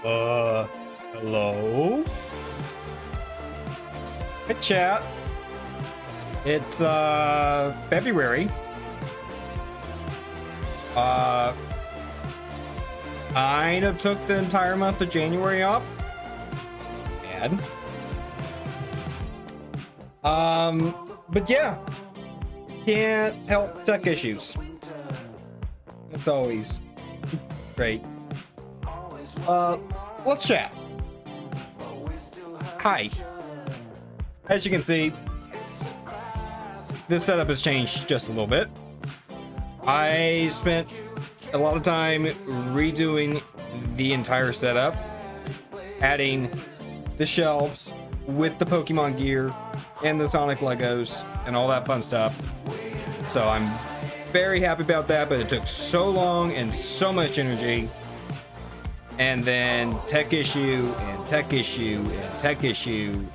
Hello? Hey, chat. It's, February. Kind of took the entire month of January off. Bad. But yeah. Can't help tech issues. It's always great. Let's chat. Hi. As you can see, this setup has changed just a little bit. I spent a lot of time redoing the entire setup, adding the shelves with the Pokemon gear and the Sonic Legos and all that fun stuff. So I'm very happy about that, but it took so long and so much energy. And then tech issue and tech issue and tech issue.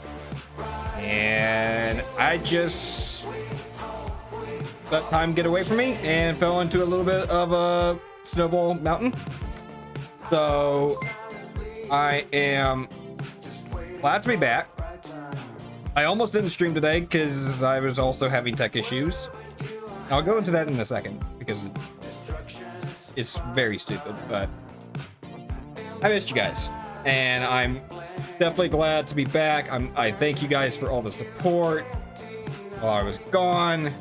And I just let time get away from me and fell into a little bit of a snowball mountain. So I am glad to be back. I almost didn't stream today because I was also having tech issues. I'll go into that in a second because it's very stupid, but I missed you guys, and I'm definitely glad to be back. I thank you guys for all the support while I was gone.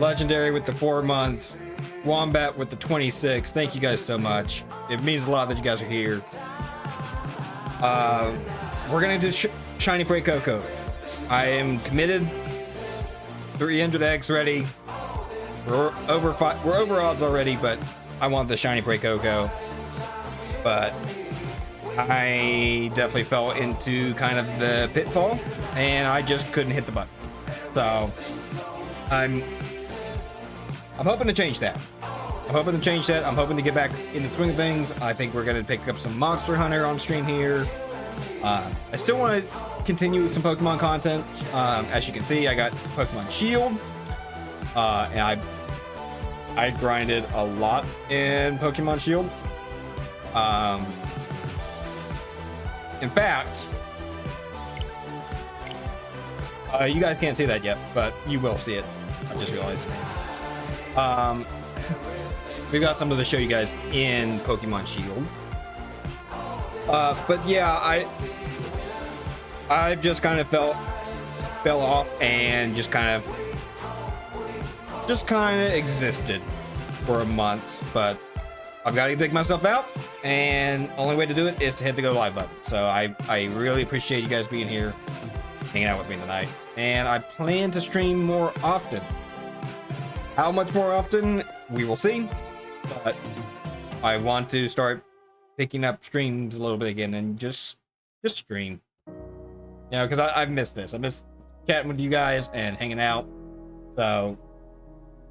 Legendary with the 4 months, Wombat with the 26. Thank you guys so much. It means a lot that you guys are here. We're gonna do Shiny Freight Coco. I am committed. 300 eggs ready. We're over odds already, but I want the Shiny Freight Coco. But I definitely fell into kind of the pitfall, and I just couldn't hit the button. So I'm hoping to change that. I'm hoping to get back in the swing of things. I think we're gonna pick up some Monster Hunter on stream here. I still want to continue with some Pokemon content. As you can see, I got Pokemon Shield, and I grinded a lot in Pokemon Shield. In fact, you guys can't see that yet, but you will see it. I just realized. We've got something to show you guys in Pokemon Shield. But yeah, I've just kind of fell off and just kind of existed for a month, but I've got to dig myself out, and the only way to do it is to hit the go live button. So I really appreciate you guys being here, hanging out with me tonight, and I plan to stream more often. How much more often, we will see, but I want to start picking up streams a little bit again and just stream. You know, because I've missed this. I miss chatting with you guys and hanging out. So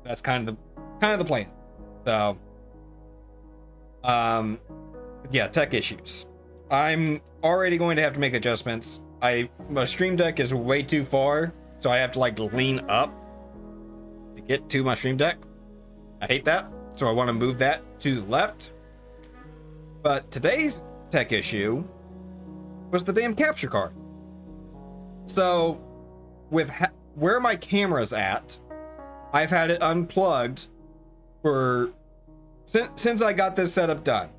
that's kind of the plan. So yeah, tech issues. I'm already going to have to make adjustments. My stream deck is way too far, so I have to like lean up to get to my stream deck. I hate that, so I want to move that to the left. But today's tech issue was the damn capture card. So with where my camera's at, I've had it unplugged since I got this setup done,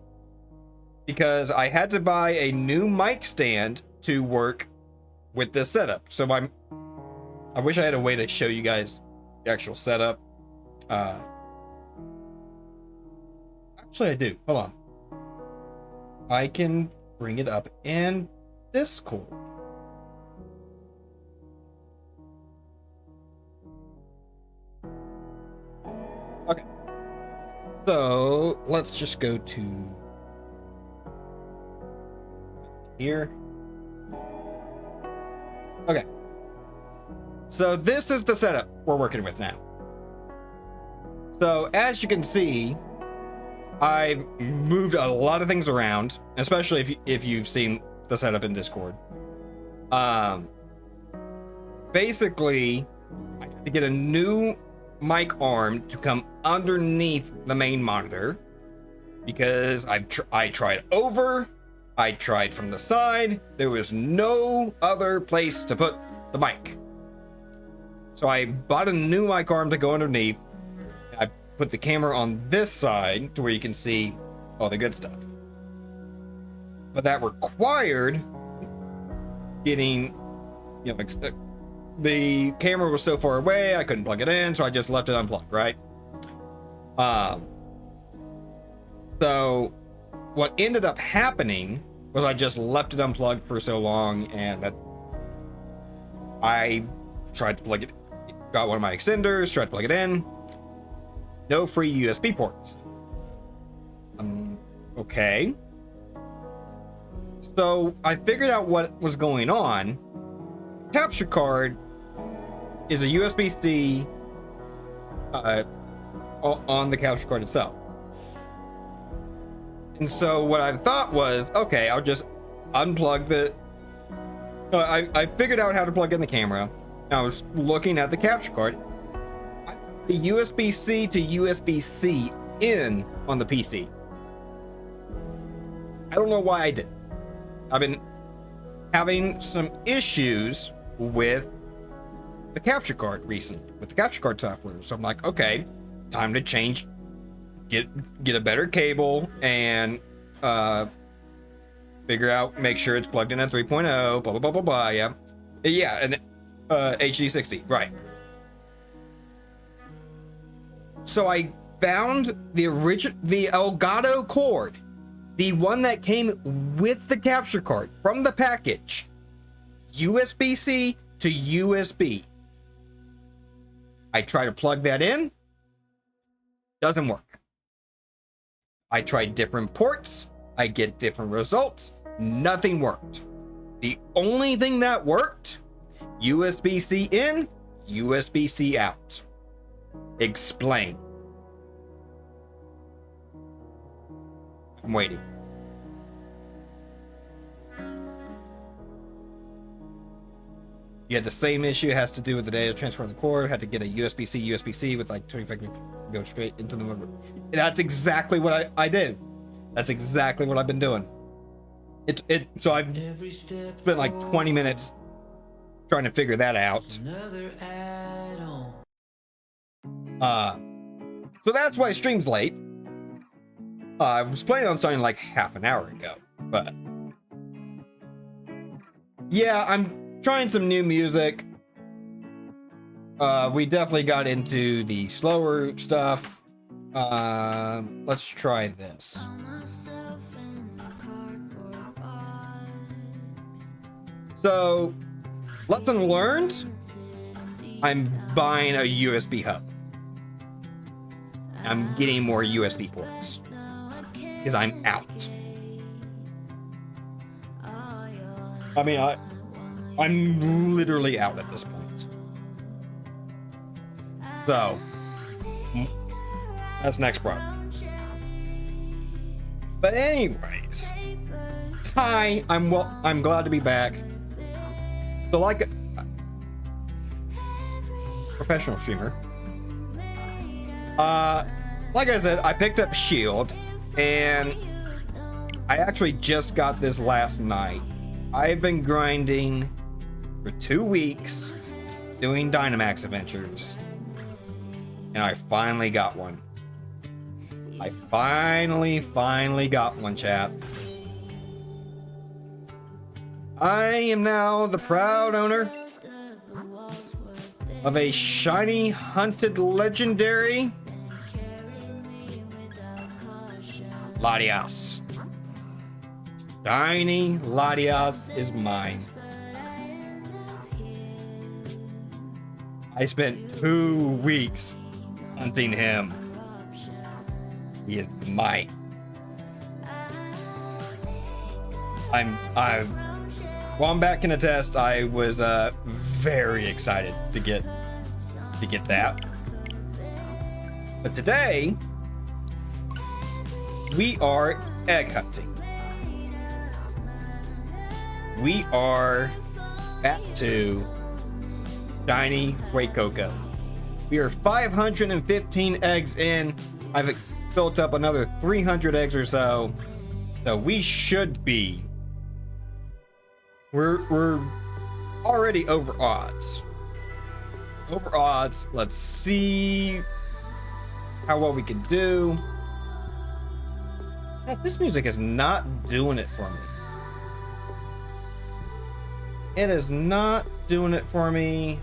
because I had to buy a new mic stand to work with this setup. So I wish I had a way to show you guys the actual setup. Actually, I do. Hold on. I can bring it up in Discord. Okay. So let's just go to here. Okay. So this is the setup we're working with now. So as you can see, I've moved a lot of things around, especially if you've seen the setup in Discord. Basically, I have to get a new mic arm to come underneath the main monitor, because I tried over I tried from the side. There was no other place to put the mic. So I bought a new mic arm to go underneath. I put the camera on this side to where you can see all the good stuff. But that required getting, the camera was so far away, I couldn't plug it in, so I just left it unplugged, right? So what ended up happening was I just left it unplugged for so long, and that I tried to plug it, got one of my extenders, tried to plug it in. No free USB ports. Okay. So I figured out what was going on. Capture card is a USB-C on the capture card itself. And so what I thought was, okay, I'll just unplug the... I figured out how to plug in the camera. I was looking at the capture card. The USB-C to USB-C in on the PC. I don't know why I did. I've been having some issues with the capture card recently, with the capture card software. So I'm like, okay, time to change, get a better cable and figure out, make sure it's plugged in at 3.0, blah, blah, blah, blah, blah, yeah, and HD60, right. So I found the Elgato cord, the one that came with the capture card from the package, USB-C to USB. I try to plug that in, doesn't work. I tried different ports, I get different results, nothing worked. The only thing that worked, USB-C in, USB-C out. Explain. I'm waiting. You had the same issue. It has to do with the data transfer on the cord. Had to get a USB-C, USB-C with like 25 go straight into the memory. That's exactly what I did. That's exactly what I've been doing. So I've spent like 20 minutes trying to figure that out. So that's why stream's late. I was planning on starting like half an hour ago, but yeah, I'm trying some new music. We definitely got into the slower stuff. Let's try this. So, lesson learned, I'm buying a USB hub. I'm getting more USB ports because I'm out. I mean, I'm literally out at this point. So, that's next problem. But anyways, hi, I'm glad to be back. So like a professional streamer, like I said, I picked up Shield, and I actually just got this last night. I've been grinding for 2 weeks, doing Dynamax adventures, and I finally got one. I finally got one, chat. I am now the proud owner of a shiny hunted legendary Latias. Shiny Latias is mine. I spent 2 weeks hunting him. He is mine. Wombat can attest, I was very excited to get that. But today, we are egg hunting. We are back to shiny Great Cocoa. We are 515 eggs in. I've built up another 300 eggs or so. So we should be. We're already over odds. Over odds. Let's see how well we can do. Man, this music is not doing it for me. It is not doing it for me.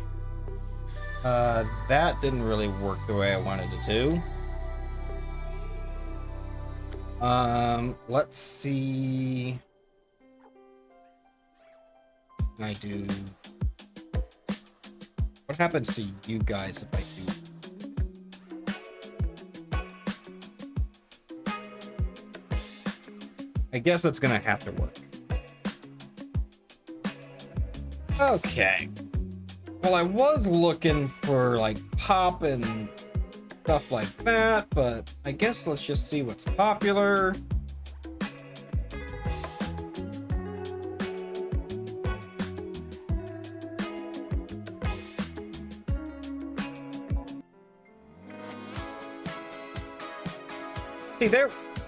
That didn't really work the way I wanted it to. Let's see. Can I do? What happens to you guys if I do? I guess that's gonna have to work. Okay. Well, I was looking for like pop and stuff like that, but I guess let's just see what's popular.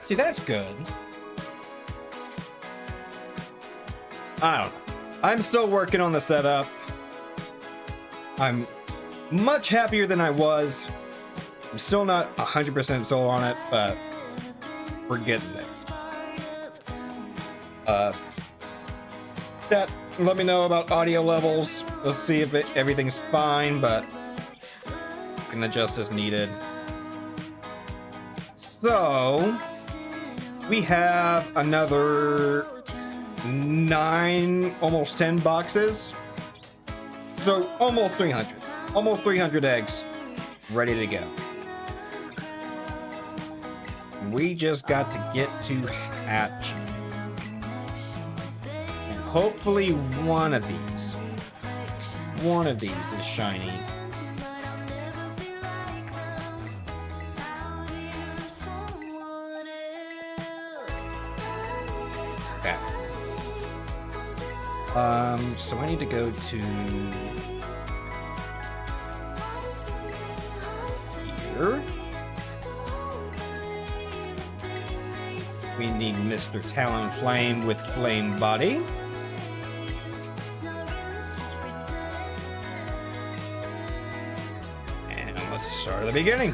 See, that's good. I don't know. I'm still working on the setup. I'm much happier than I was. I'm still not 100% sold on it, but we're getting there. Chat, let me know about audio levels. Let's see if everything's fine, but I can adjust as needed. So, we have another 9, almost 10 boxes. So, almost 300. Almost 300 eggs ready to go. We just got to get to hatch. And hopefully one of these is shiny. Okay. So I need to go to here. We need Mr. Talonflame with Flame Body. And let's start at the beginning.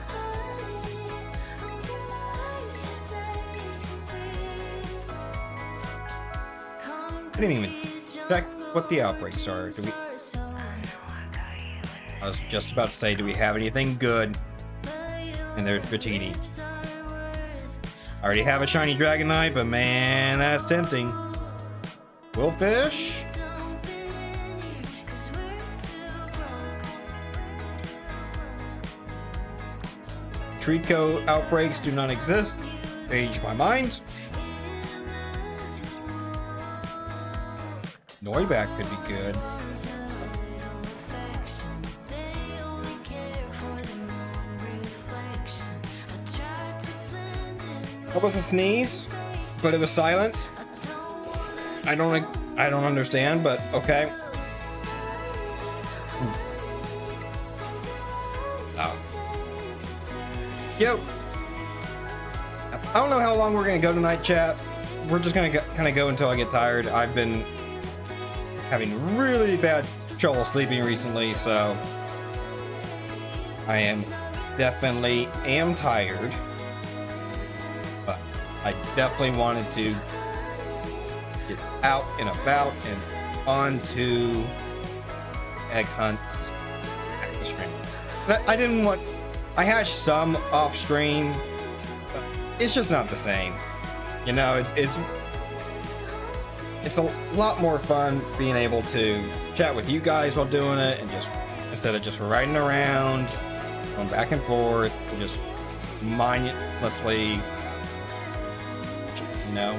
I didn't even check what the outbreaks are. I was just about to say, do we have anything good? And there's Dratini. I already have a shiny Dragonite, but man, that's tempting. Willfish. Treatco outbreaks do not exist. Changed my mind. Noiback could be good. That was a sneeze, but it was silent. I don't understand, but okay. Oh. Yo. I don't know how long we're gonna go tonight, chat. We're just gonna kind of go until I get tired. I've been having really bad trouble sleeping recently, so I am definitely tired. But I definitely wanted to get out and about and onto egg hunts at the stream. I hashed some off stream. It's just not the same. You know, it's a lot more fun being able to chat with you guys while doing it, and just instead of just riding around, going back and forth, and just mindlessly, you know.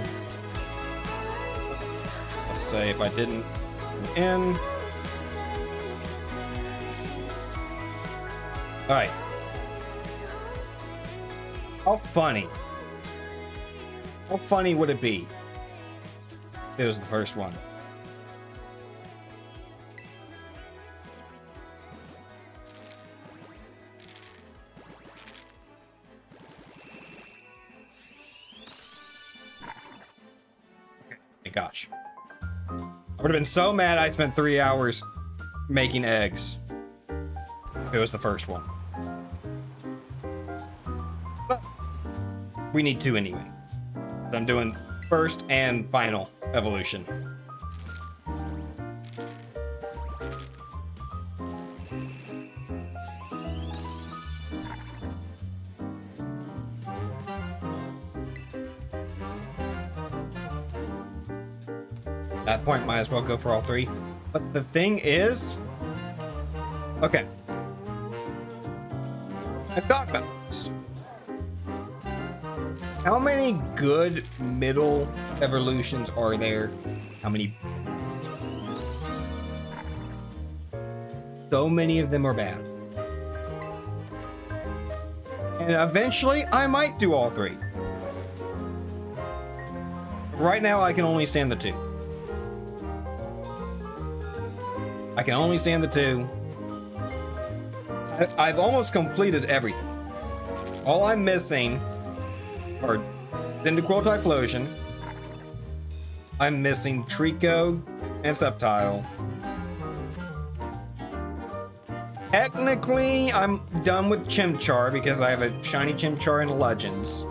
Let's say if I didn't in. All right. How funny would it be? It was the first one. gosh. I would have been so mad I spent 3 hours making eggs. It was the first one. But we need 2 anyway. So I'm doing first and final evolution. At that point, might as well go for all 3. But the thing is, okay, I've thought about this. How many good middle evolutions are there? How many? So many of them are bad. And eventually, I might do all 3. Right now, I can only stand the 2. I can only stand the 2. I've almost completed everything. All I'm missing are Cyndaquil Typhlosion. I'm missing Trico and Sceptile. Technically, I'm done with Chimchar because I have a shiny Chimchar in Legends.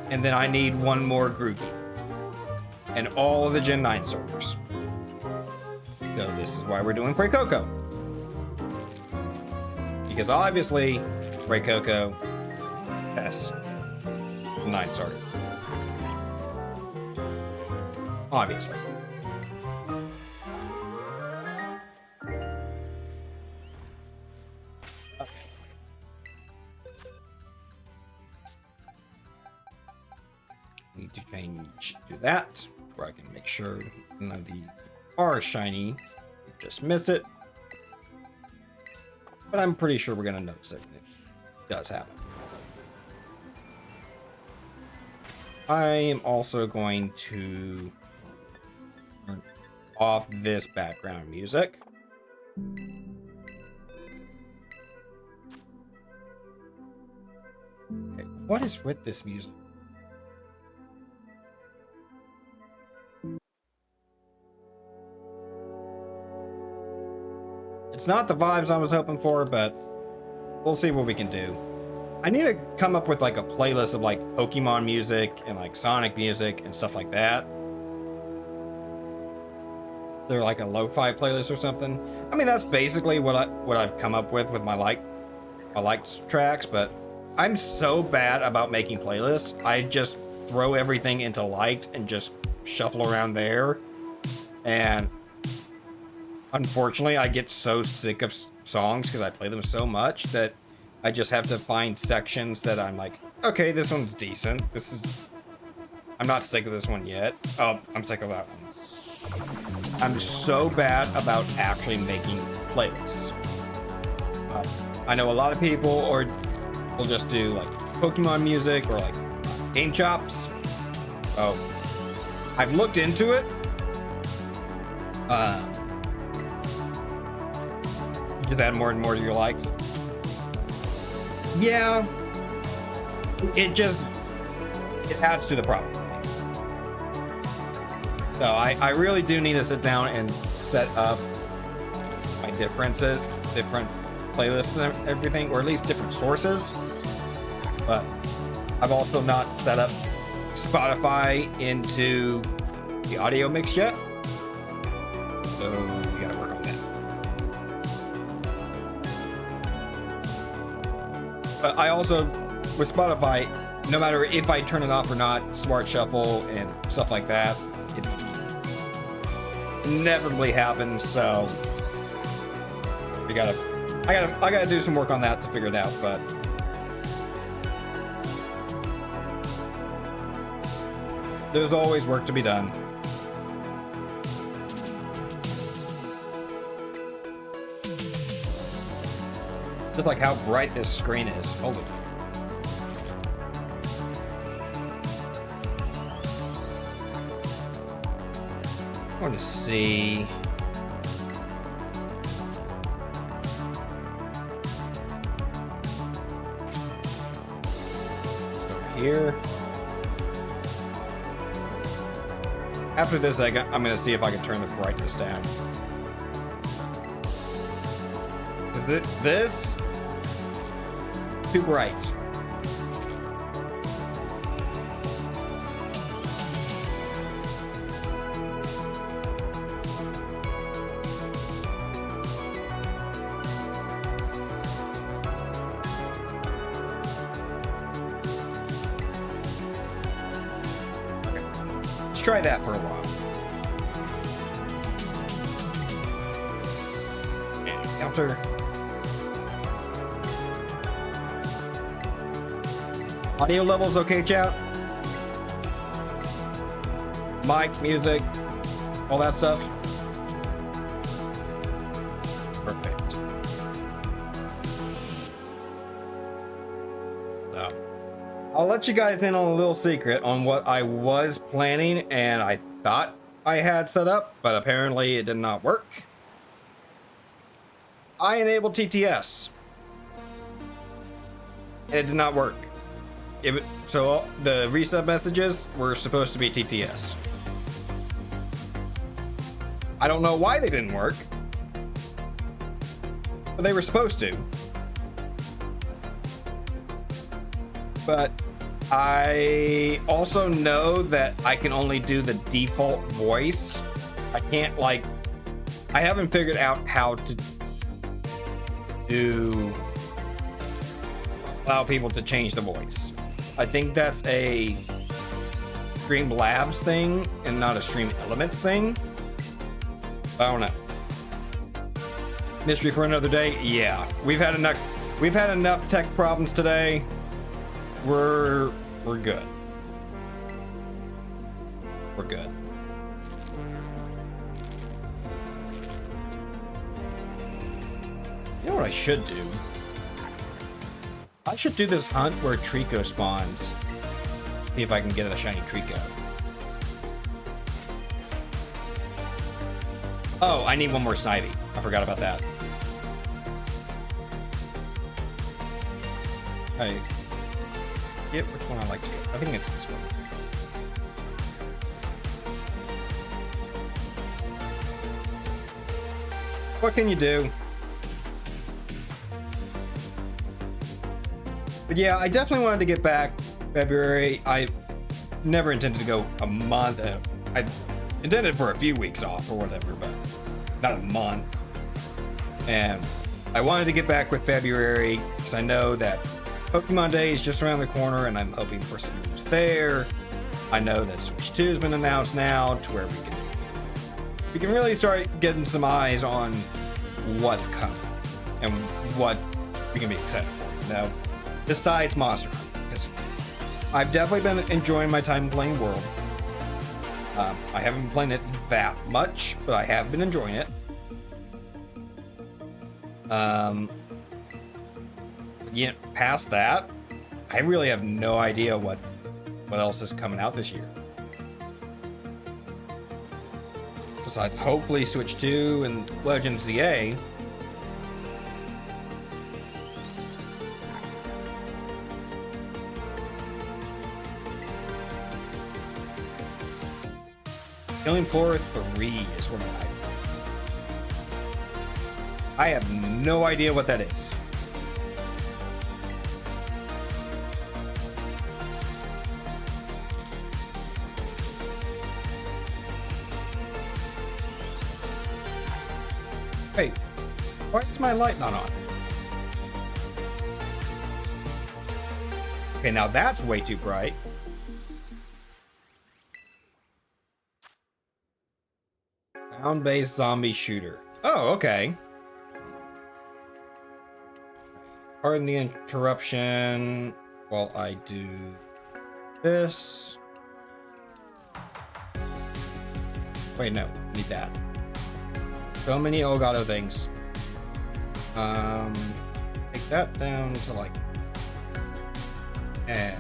And then I need one more Grookey. And all of the Gen 9 starters. So this is why we're doing Fuecoco. Because obviously, Fuecoco, best 9 starter. Obviously. Need to change to that, where I can make sure none of these are shiny. Just miss it. But I'm pretty sure we're gonna notice it. It does happen. I am also going to turn off this background music. Okay, what is with this music? It's not the vibes I was hoping for, but we'll see what we can do. I need to come up with like a playlist of like Pokemon music and like Sonic music and stuff like that. They're like a lo-fi playlist or something. I mean, that's basically what I've come up with my liked tracks, but I'm so bad about making playlists. I just throw everything into liked and just shuffle around there. And unfortunately, I get so sick of songs because I play them so much that I just have to find sections that I'm like, okay, this one's decent. I'm not sick of this one yet. Oh, I'm sick of that one. I'm so bad about actually making playlists. I know a lot of people will just do like Pokemon music or like Game Chops. Oh, I've looked into it. Just add more and more to your likes. Yeah, it adds to the problem. So I really do need to sit down and set up my different playlists and everything, or at least different sources. But I've also not set up Spotify into the audio mix yet. So we gotta work on that. But I also, with Spotify, no matter if I turn it off or not, Smart Shuffle and stuff like that, it inevitably happens. So I gotta do some work on that to figure it out. But there's always work to be done. Just like how bright this screen is. Holy. I want to see. Let's go here. After this, I'm gonna see if I can turn the brightness down. Is it this? Too bright. Let's try that for a while. And counter. Audio levels okay, chat? Mic, music, all that stuff. Perfect. So, I'll let you guys in on a little secret on what I was planning and I thought I had set up, but apparently it did not work. I enabled TTS. And it did not work. So the reset messages were supposed to be TTS. I don't know why they didn't work, but they were supposed to. But I also know that I can only do the default voice. I can't I haven't figured out how to allow people to change the voice. I think that's a Streamlabs thing and not a Stream Elements thing. I don't know. Mystery for another day. Yeah, we've had enough tech problems today. We're good. We're good. You know what I should do? I should do this hunt where Trico spawns. See if I can get a shiny Trico. Oh, I need one more Snivy. I forgot about that. I get which one I like to get. I think it's this one. What can you do? But yeah, I definitely wanted to get back February. I never intended to go a month. I intended for a few weeks off or whatever, but not a month. And I wanted to get back with February because I know that Pokemon Day is just around the corner and I'm hoping for some news there. I know that Switch 2 has been announced now to where we can really start getting some eyes on what's coming and what we can be excited for, you know? Besides Monster Hunter, because I've definitely been enjoying my time playing World. I haven't been playing it that much, but I have been enjoying it. Yeah, past that, I really have no idea what else is coming out this year. Besides, hopefully Switch 2 and Legends ZA. Killing Floor 3 is what I have no idea what that is. Hey, why is my light not on? Okay, now that's way too bright. Sound-based zombie shooter. Oh, okay. Pardon the interruption while I do this. Wait, no, need that. So many Elgato things. Take that down to like, and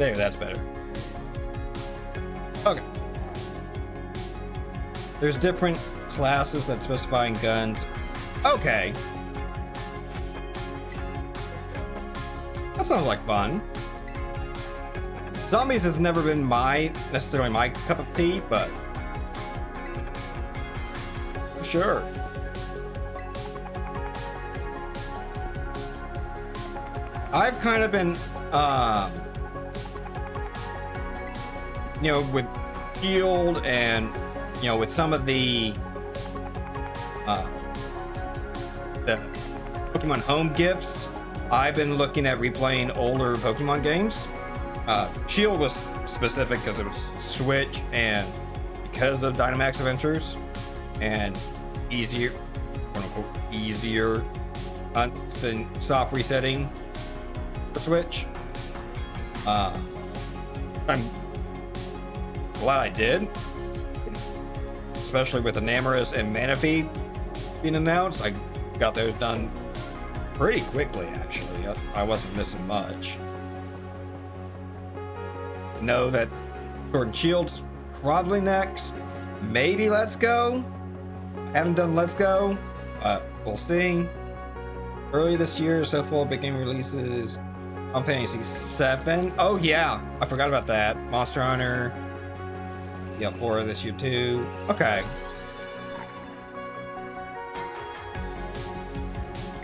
there, that's better. There's different classes that specify in guns. Okay. That sounds like fun. Zombies has never been necessarily my cup of tea, but sure. I've kind of been, you know, with Shield and, you know, with some of the Pokemon Home gifts, I've been looking at replaying older Pokemon games. Shield was specific because it was Switch and because of Dynamax Adventures and easier, quote unquote, easier hunts than soft resetting for Switch. I'm glad I did, especially with Enamorus and Manaphy being announced. I got those done pretty quickly, actually. I wasn't missing much. Know that Sword and Shield's probably next. Maybe Let's Go. I haven't done Let's Go. We'll see. Early this year, so full of big game releases. Final Fantasy 7. Oh yeah, I forgot about that. Monster Hunter. Yeah, 4 this year too. Okay.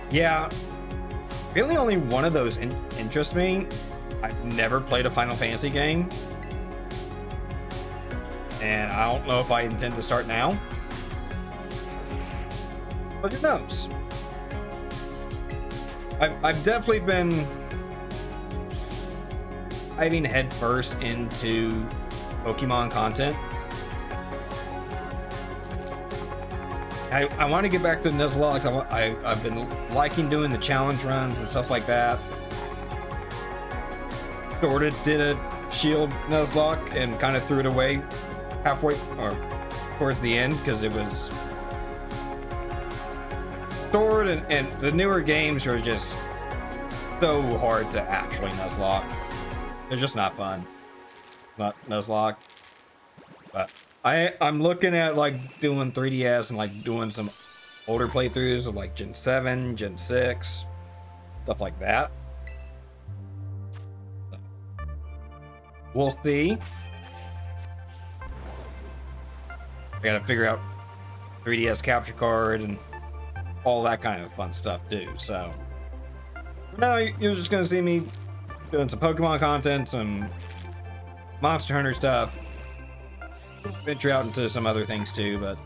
Yeah. Really only one of those interests me. I've never played a Final Fantasy game. And I don't know if I intend to start now. But who knows? I've definitely been diving headfirst into Pokemon content. I want to get back to Nuzlockes. I've been liking doing the challenge runs and stuff like that. Sorta did a Shield Nuzlocke and kind of threw it away halfway or towards the end because it was Sword and the newer games are just so hard to actually Nuzlocke. They're just not fun. Not Nuzlocke. But I'm looking at like doing 3DS and like doing some older playthroughs of like Gen 7, Gen 6, stuff like that. So, we'll see. I gotta figure out 3DS capture card and all that kind of fun stuff too. So now you're just gonna see me doing some Pokemon content, some Monster Hunter stuff, venture out into some other things too, but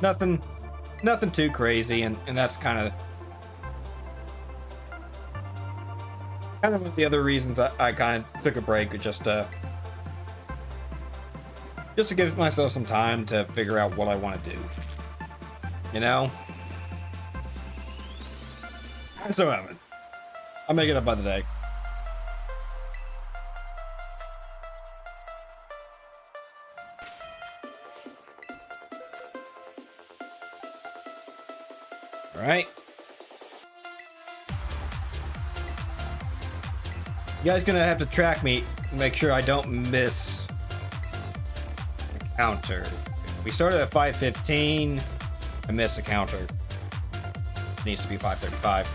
nothing too crazy, and that's kind of one of the other reasons I kind of took a break, just to give myself some time to figure out what I want to do, you know. I still haven't. I'll make it up by the day. All right. You guys gonna have to track me and make sure I don't miss the counter. We started at 5:15. I missed the counter. It needs to be 5:35.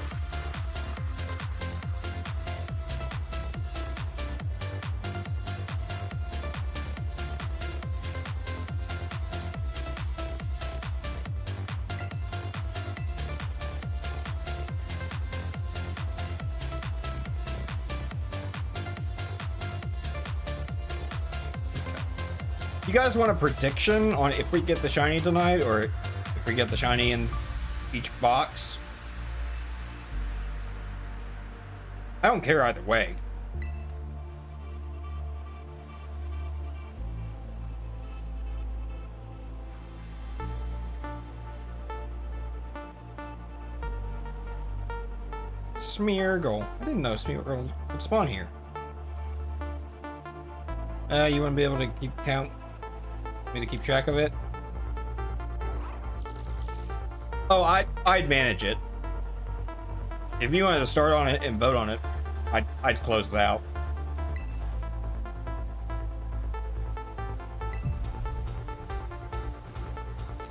You guys want a prediction on if we get the shiny tonight, or if we get the shiny in each box? I don't care either way. Smeargle. I didn't know Smeargle would spawn here. You want to be able to keep count? Me to keep track of it? Oh, I'd manage it. If you wanted to start on it and vote on it, I'd close it out.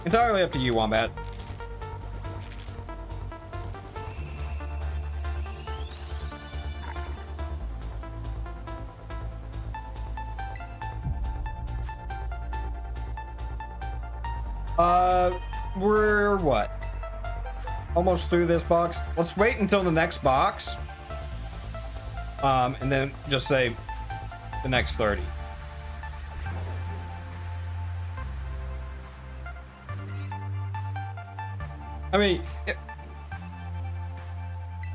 Entirely up to you, Wombat. We're what? Almost through this box. Let's wait until the next box. And then just say the next 30. I mean,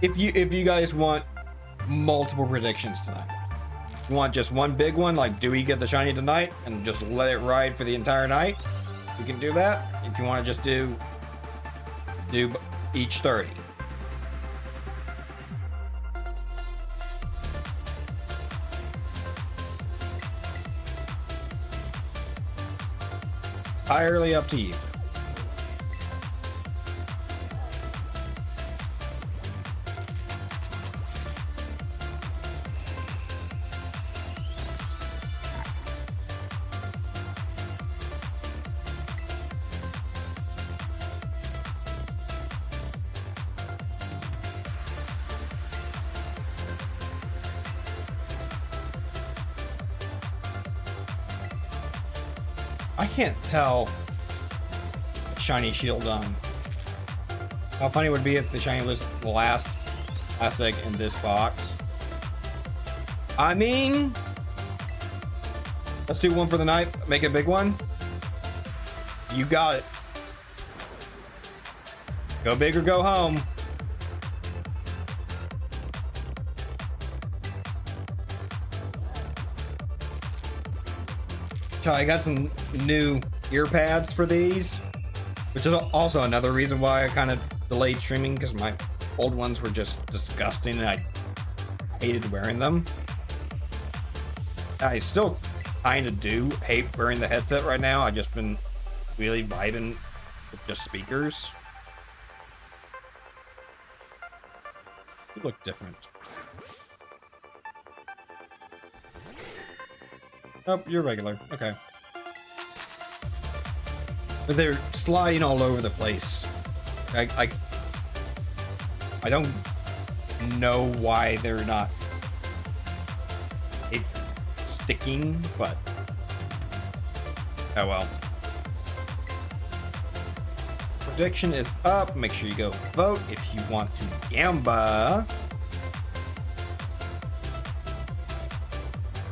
if you guys want multiple predictions tonight, you want just one big one, like do we get the shiny tonight, and just let it ride for the entire night, we can do that. If you want to just do each 30. It's entirely up to you. I can't tell shiny shield on. How funny it would be if the shiny was the last egg in this box. I mean, let's do one for the night, make it a big one. You got it. Go big or go home. I got some new ear pads for these, which is also another reason why I kind of delayed streaming, because my old ones were just disgusting and I hated wearing them. I still kind of do hate wearing the headset right now. I've just been really vibing with just speakers. You look different. Oh, you're regular. Okay. But they're sliding all over the place. I don't know why they're not sticking, but oh well. Prediction is up. Make sure you go vote if you want to gamba.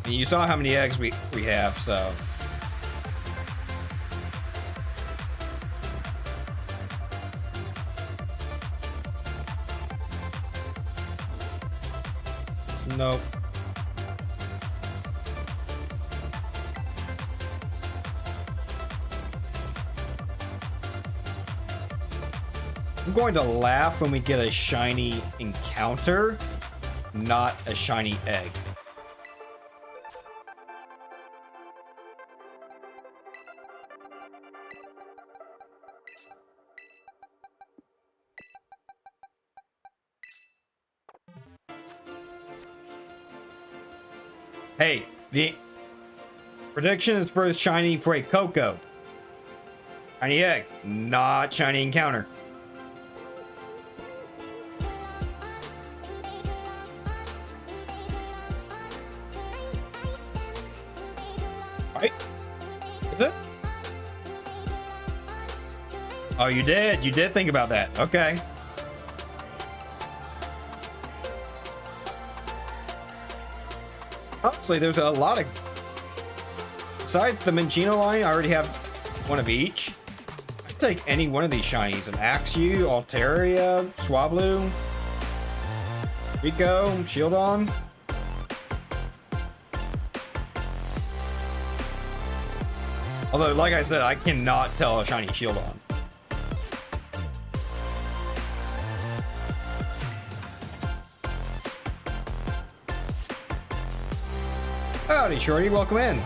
And you saw how many eggs we have, so. Nope. I'm going to laugh when we get a shiny encounter, not a shiny egg. Hey, the prediction is for shiny Coco. Shiny egg, not shiny encounter. Right? Is it? Oh, you did. You did think about that. Okay. Honestly, there's a lot of... Besides the Minccino line, I already have one of each. I'd take any one of these shinies. An Axew, Altaria, Swablu, Rico, Shieldon. Although, like I said, I cannot tell a shiny Shieldon. Howdy, Shorty. Welcome in.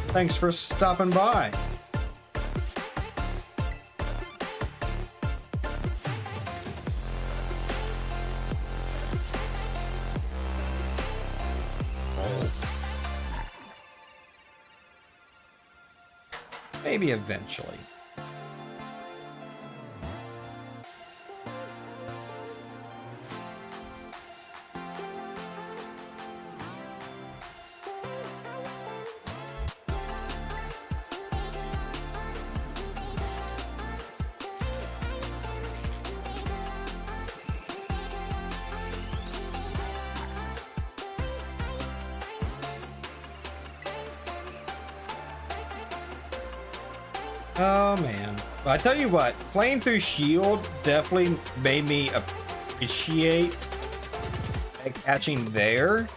Thanks for stopping by. Maybe eventually. Oh man. But I tell you what, playing through Shield definitely made me appreciate catching there.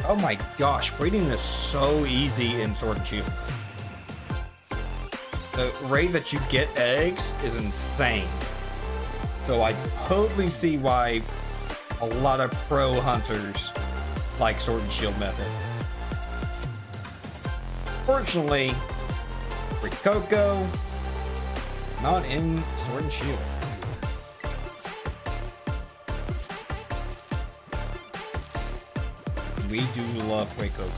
Oh my gosh, breeding is so easy in Sword and Shield. The rate that you get eggs is insane. So I totally see why a lot of pro hunters like Sword and Shield method. Fortunately, for Coco, not in Sword and Shield. We do love Coco.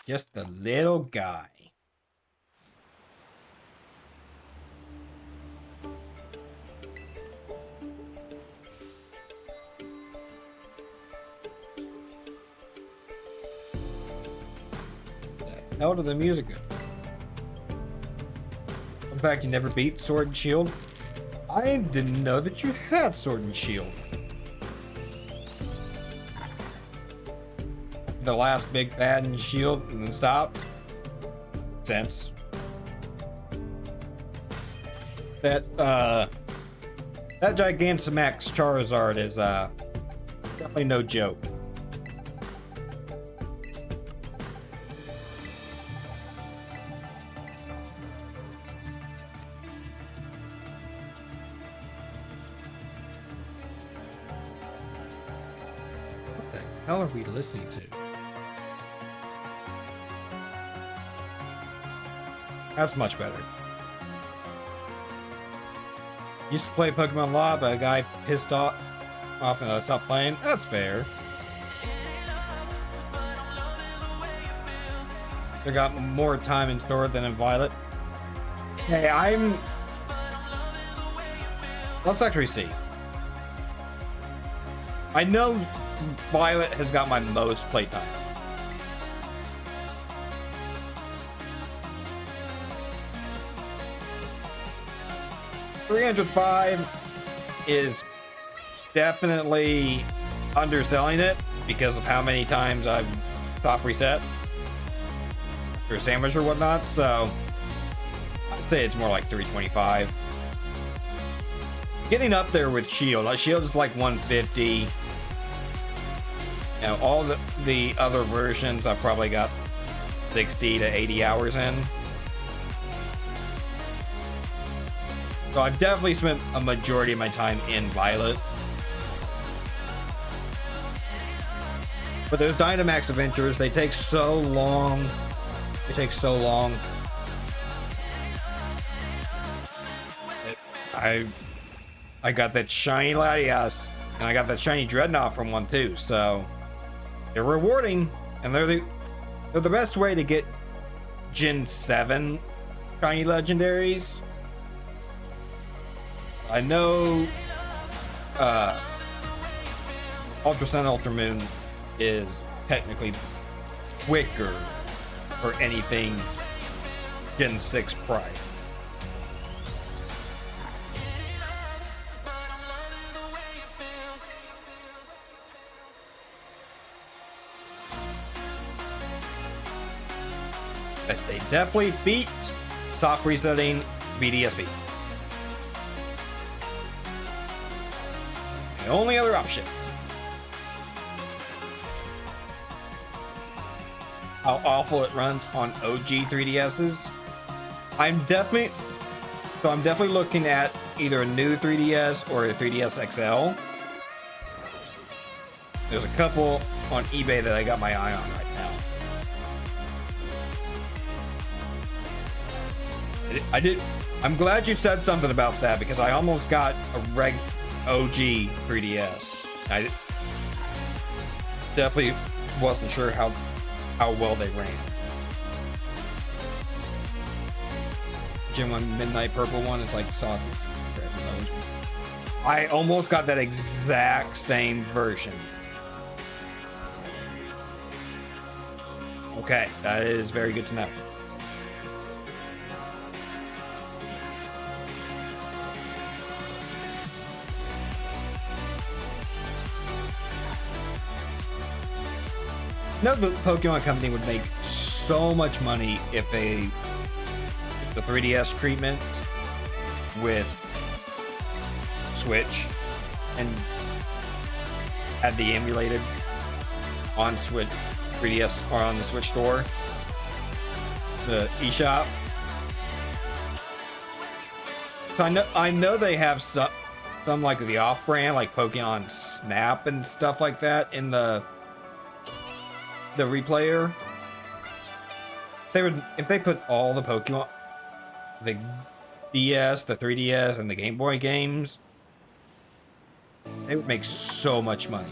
Just a little guy. The hell did the music go? In fact, you never beat Sword and Shield? I didn't know that you had Sword and Shield. The last big bad in Shield and then stopped. Sense. That Gigantamax Charizard is definitely no joke. What the hell are we listening to? That's much better. Used to play Pokemon a lot, but a guy pissed off and I stopped playing. That's fair. They got more time in store than in Violet. Hey, let's actually see. I know Violet has got my most playtime. $305 is definitely underselling it because of how many times I've top reset or sandwich or whatnot. So I'd say it's more like $325. Getting up there with Shield. Shield is like $150. You know, all the other versions I've probably got 60 to 80 hours in. So I've definitely spent a majority of my time in Violet. But those Dynamax adventures, they take so long. They take so long. I got that shiny Latias, and I got that shiny Dreadnought from one too, so they're rewarding, and they're the best way to get Gen 7 shiny legendaries. I know Ultra Sun, Ultra Moon is technically quicker for anything Gen 6 Prime. But they definitely beat soft resetting BDSP. The only other option. How awful it runs on OG 3DSs. I'm definitely looking at either a new 3DS or a 3DS XL. There's a couple on eBay that I got my eye on right now. I'm glad you said something about that because I almost got a OG 3DS. I definitely wasn't sure how well they ran. Gen 1 Midnight Purple one is like soft. I almost got that exact same version. Okay, that is very good to know. No, the Pokemon Company would make so much money if the 3DS treatment with Switch and had the emulated on Switch 3DS or on the Switch store, the eShop. So I know they have some like the off-brand, like Pokemon Snap and stuff like that in the replayer. If they put all the Pokemon, the DS, the 3DS, and the Game Boy games, they would make so much money.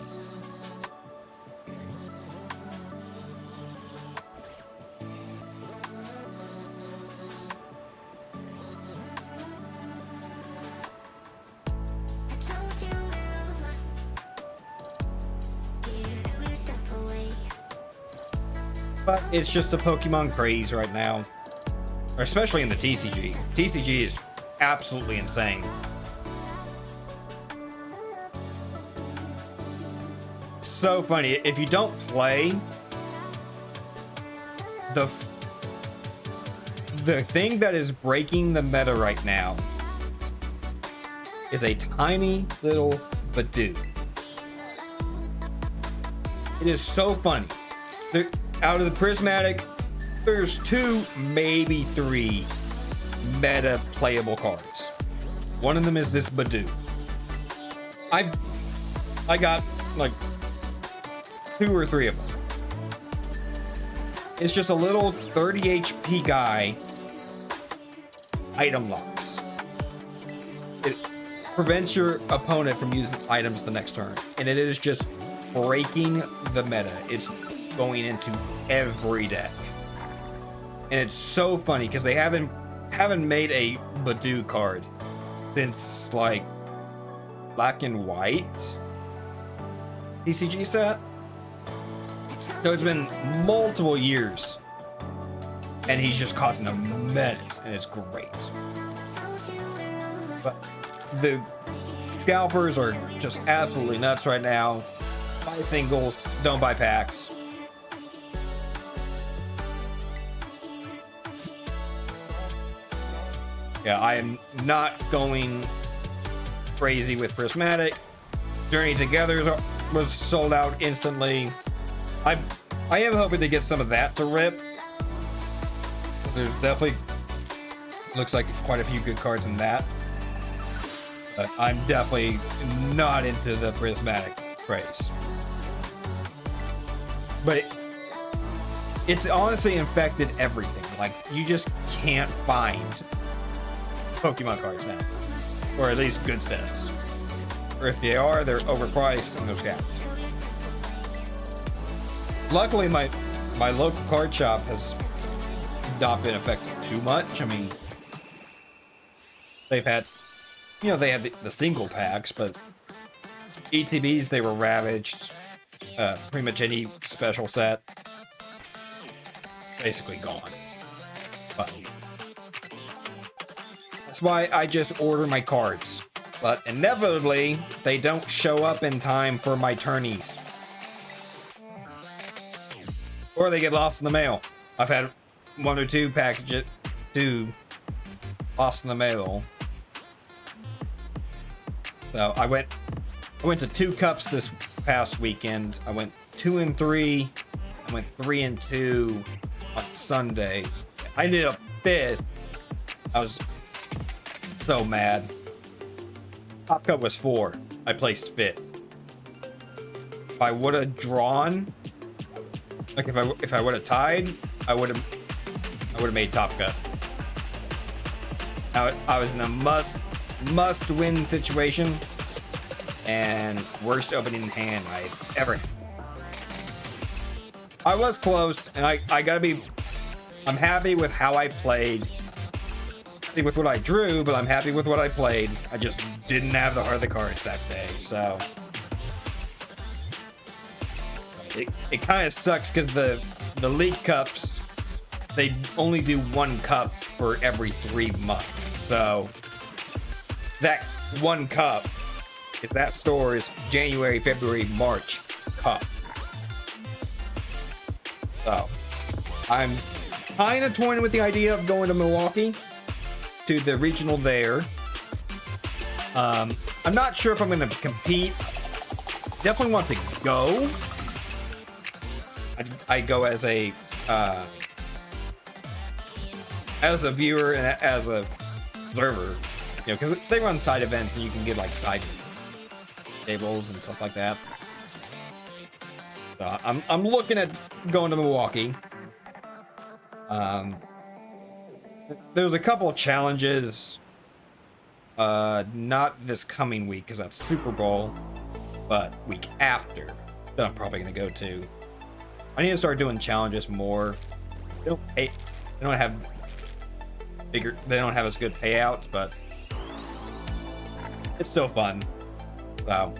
But it's just a Pokemon craze right now, especially in the TCG. TCG is absolutely insane. So funny. If you don't play, the thing that is breaking the meta right now is a tiny little Badoo. It is so funny. Out of the Prismatic, there's 2, maybe 3 meta playable cards. One of them is this Badoo. I got like 2 or 3 of them. It's just a little 30 HP guy. Item locks. It prevents your opponent from using items the next turn, and it is just breaking the meta. It's going into every deck, and it's so funny because they haven't made a Badoo card since like Black and White TCG set. So it's been multiple years, and he's just causing a menace, and it's great. But the scalpers are just absolutely nuts right now. Buy singles, don't buy packs. Yeah, I am not going crazy with Prismatic. Journey Together was sold out instantly. I am hoping to get some of that to rip, because there's definitely looks like quite a few good cards in that. But I'm definitely not into the Prismatic craze. But it's honestly infected everything. Like, you just can't find Pokemon cards now, or at least good sets. Or if they are, they're overpriced and they're scalped. Luckily, my local card shop has not been affected too much. I mean, they've had, they had the single packs, but ETBs, they were ravaged. Primageni special set, basically gone. But that's why I just order my cards. But inevitably, they don't show up in time for my turnies. Or they get lost in the mail. I've had 1 or 2 packages lost in the mail. So I went to 2 cups this past weekend. I went 2 and 3. I went 3 and 2 on Sunday. I ended up 5th. I was so mad. Top Cup was 4. I placed 5th. If I would have drawn, like if I would have tied, I would have made Top Cup. I was in a must win situation, and worst opening hand I've ever had. I was close, and I gotta be. I'm happy with how I played. Happy with what I drew, but I'm happy with what I played. I just didn't have the heart of the cards that day, so it kind of sucks because the League Cups, they only do 1 cup for every 3 months. So that 1 cup is that store's January, February, March cup. So I'm kind of toying with the idea of going to Milwaukee to the regional there. I'm not sure if I'm going to compete. Definitely want to go. I go as a viewer and as a observer, you know, because they run side events and you can get like side tables and stuff like that. So I'm looking at going to Milwaukee. There's a couple of challenges. Not this coming week because that's Super Bowl, but week after that I'm probably gonna go to. I need to start doing challenges more. They don't have as good payouts, but it's still fun. So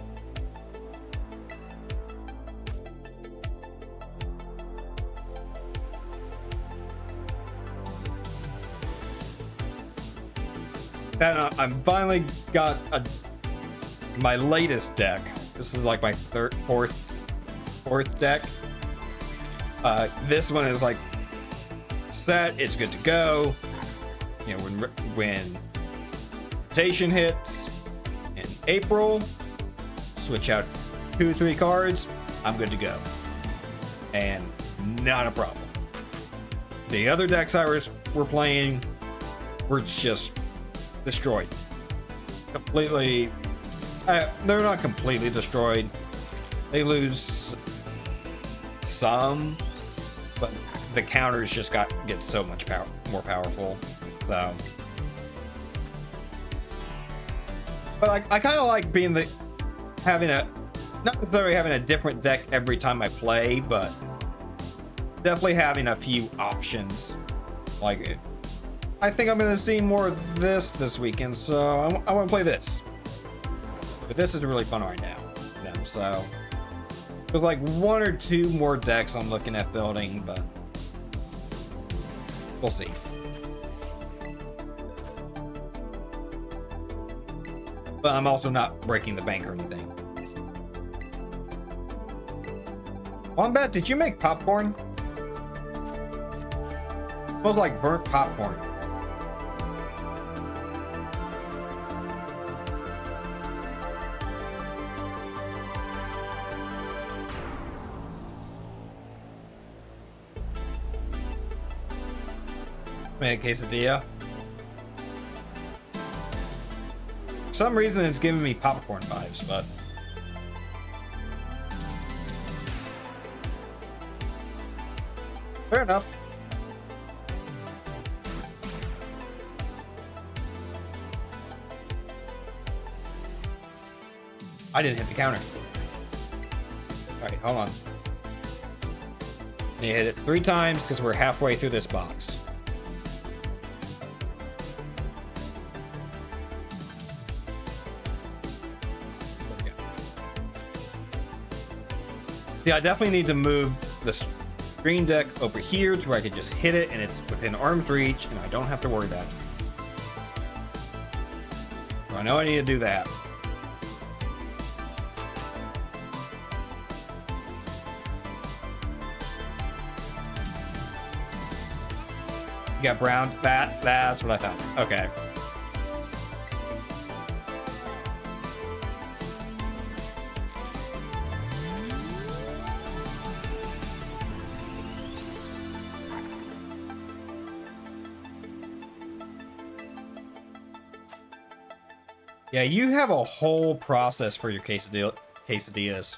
and I'm finally got my latest deck. This is like my fourth deck. This one is like set. It's good to go. You know, when rotation hits in April, switch out 2-3 cards. I'm good to go, and not a problem. The other decks I were playing were just destroyed completely. They're not completely destroyed. They lose some, but the counters just get so much more powerful. So, but I kind of like not necessarily having a different deck every time I play, but definitely having a few options. Like, I think I'm going to see more of this weekend, so I want to play this. But this is really fun right now, you know, so there's like 1 or 2 more decks I'm looking at building, but we'll see. But I'm also not breaking the bank or anything. Wombat, did you make popcorn? It smells like burnt popcorn. Made a quesadilla. For some reason it's giving me popcorn vibes, but fair enough. I didn't hit the counter. Alright, hold on. I need to hit it 3 times because we're halfway through this box. Yeah, I definitely need to move the screen deck over here to where I can just hit it and it's within arm's reach and I don't have to worry about it. So I know I need to do that. You got brown? That's what I thought. Okay. Yeah, you have a whole process for your quesadillas.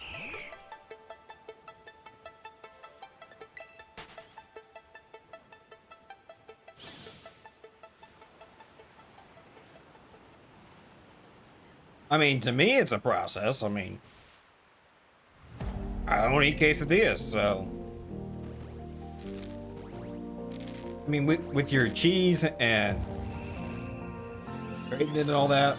I mean, to me, it's a process. I mean, I don't eat quesadillas, so. I mean, with your cheese and grating it and all that.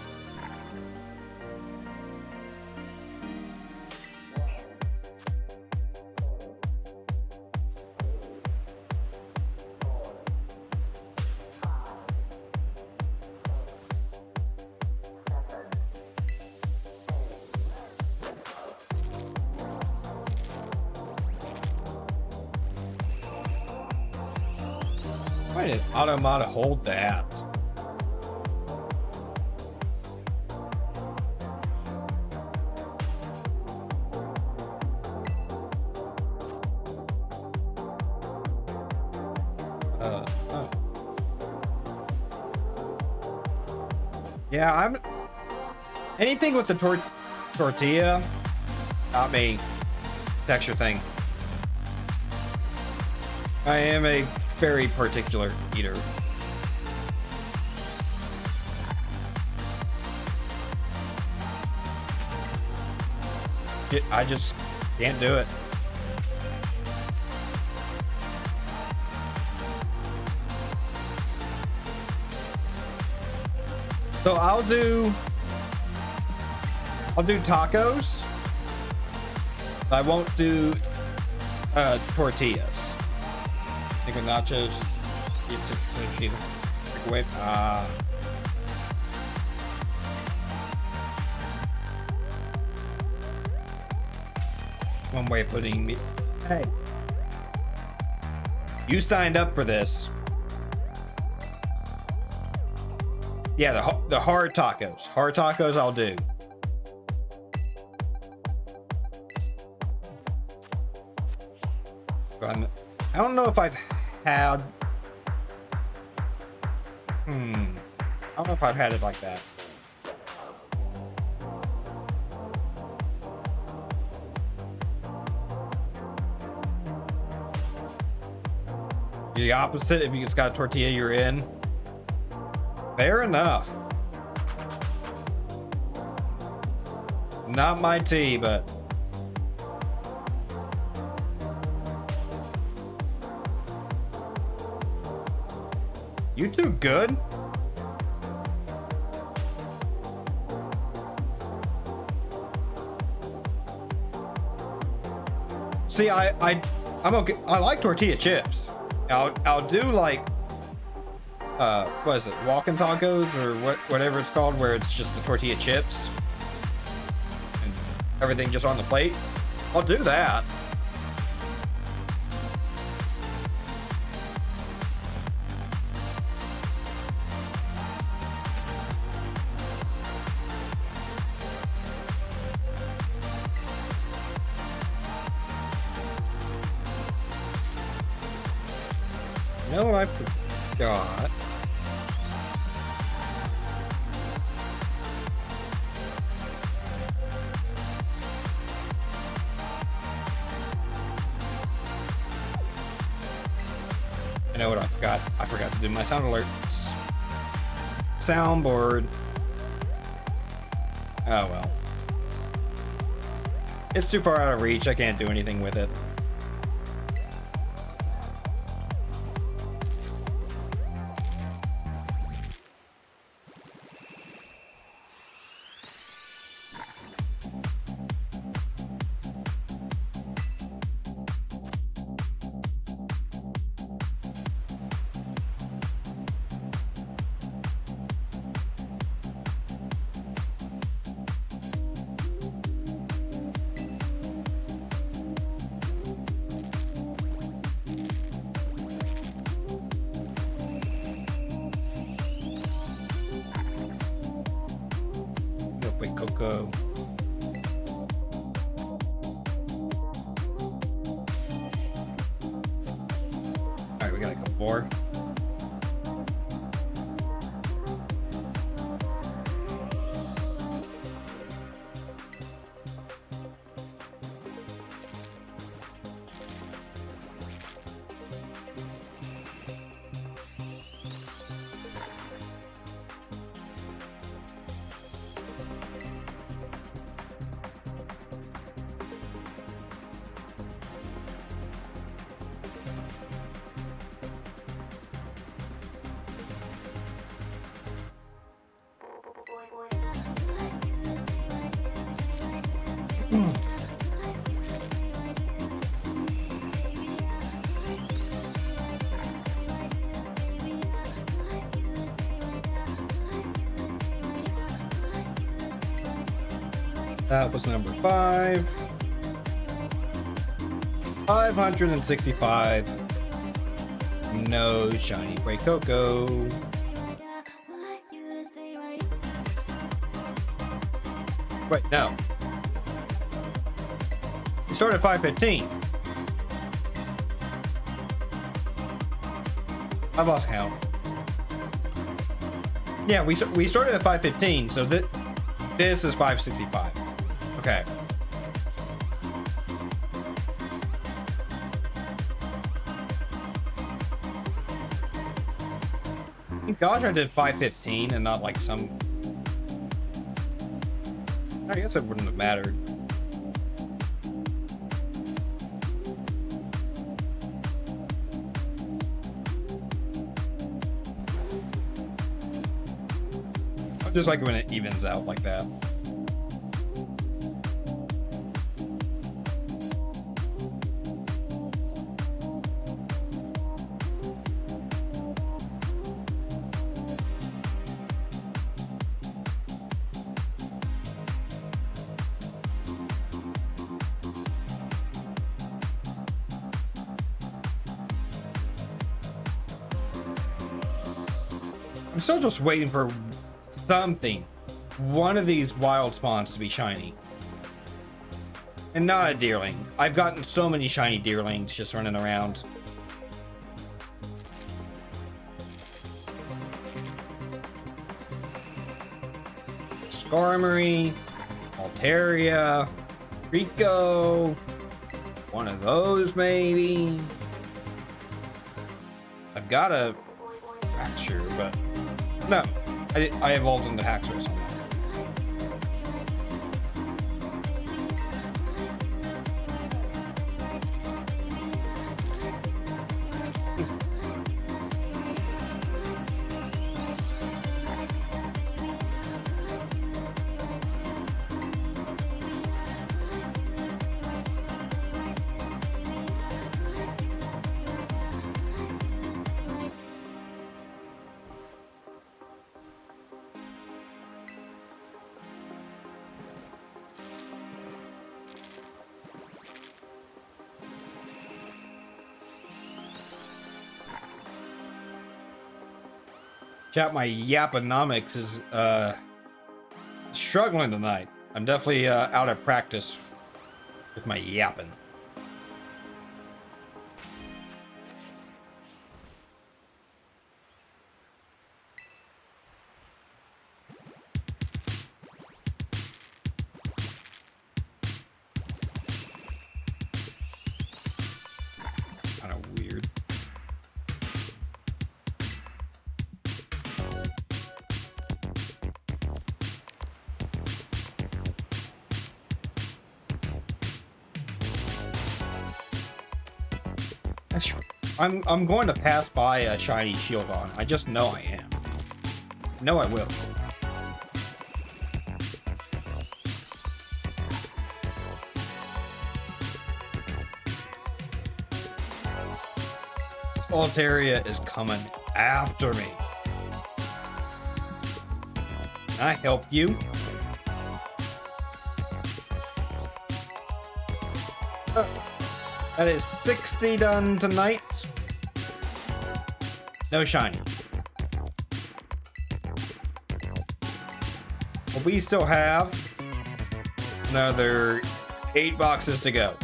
Why did Automata hold that? Oh. Yeah, I'm anything with the tortilla, not me. Texture thing. I am a very particular eater. I just can't do it. So I'll do tacos. I won't do tortillas. I think with nachos, just microwave. One way of putting me. Hey, you signed up for this. Yeah, the hard tacos. Hard tacos I'll do. I don't know if I've had... I don't know if I've had it like that. The opposite, if you just got a tortilla, you're in. Fair enough. Not my tea, but... You too good? See, I'm okay. I like tortilla chips. I'll do like what is it, walking tacos or whatever it's called, where it's just the tortilla chips and everything just on the plate. I'll do that. You know what I forgot? I know what I forgot. I forgot to do my sound alerts. Soundboard. Oh well. It's too far out of reach. I can't do anything with it. Cocoa. Alright, we got a couple more. That was number 5. 565. No shiny Gray Coco. Wait, no. We started at 5:15. I've lost count. Yeah, we started at 5:15, so this is 5:65. Okay. Gosh, I did 5:15 and not like some. I guess it wouldn't have mattered. I just like when it evens out like that. I'm still just waiting for something. One of these wild spawns to be shiny. And not a deerling. I've gotten so many shiny deerlings just running around. Skarmory, Altaria, Rico. One of those maybe. I've got a Haxor, but no, I evolved into Haxor. Chat, my yaponomics is struggling tonight. I'm definitely out of practice with my yapping. Kind of weird. I'm going to pass by a shiny Shieldon. I just know I am. No, I will. This Altaria is coming after me. Can I help you? That is 60 done tonight. No shiny. But we still have another 8 boxes to go.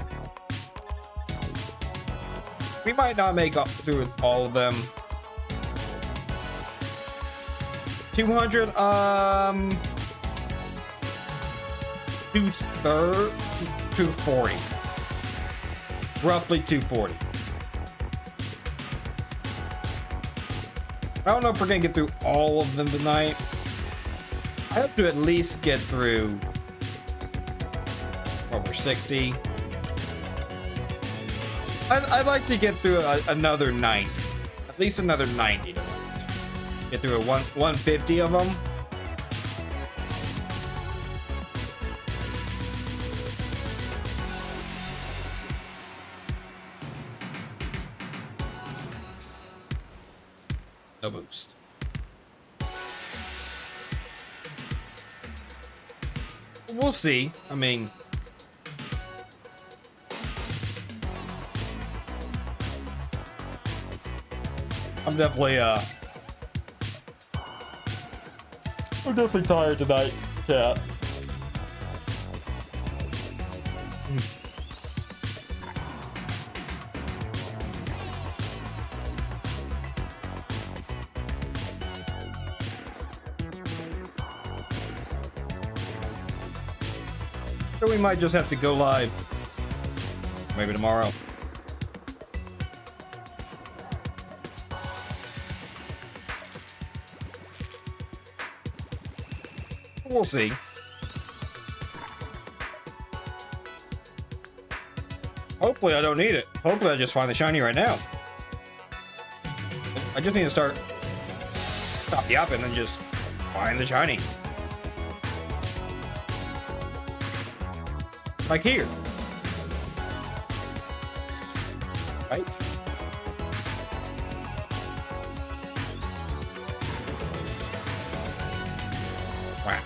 We might not make up through all of them. 200, 240. Roughly 240. I don't know if we're gonna get through all of them tonight. I hope to at least get through over 60. I'd like to get through another 90. At least another 90 tonight. Get through 150 of them. No boost. We'll see. I mean, I'm definitely tired tonight, chat. So we might just have to go live. Maybe tomorrow. We'll see. Hopefully I don't need it. Hopefully I just find the shiny right now. I just need to stop yapping and just find the shiny. Like here. Right? Wow.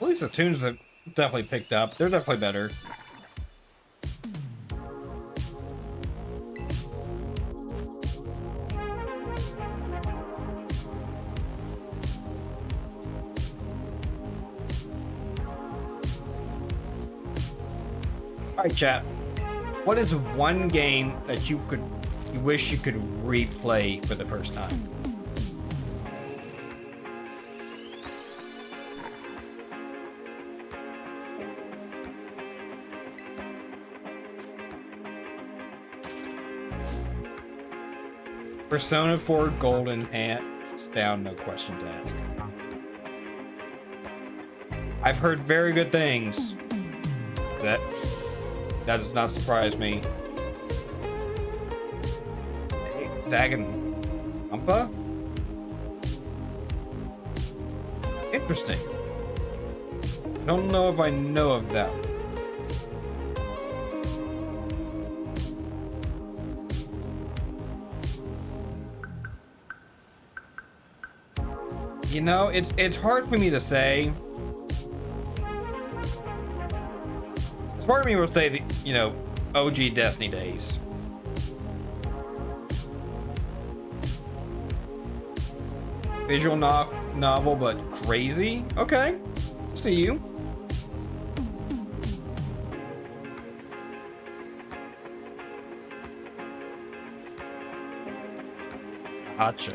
At least the tunes have definitely picked up. They're definitely better. Alright, chat. What is one game that you wish you could replay for the first time? Persona 4 Golden, hands down, no questions asked. I've heard very good things. That does not surprise me. Hey, Dagon Umpa? Interesting. I don't know if I know of that. You know, it's hard for me to say. It's hard for me to say the, you know, OG Destiny days. Visual novel, but crazy. Okay, see you. Gotcha.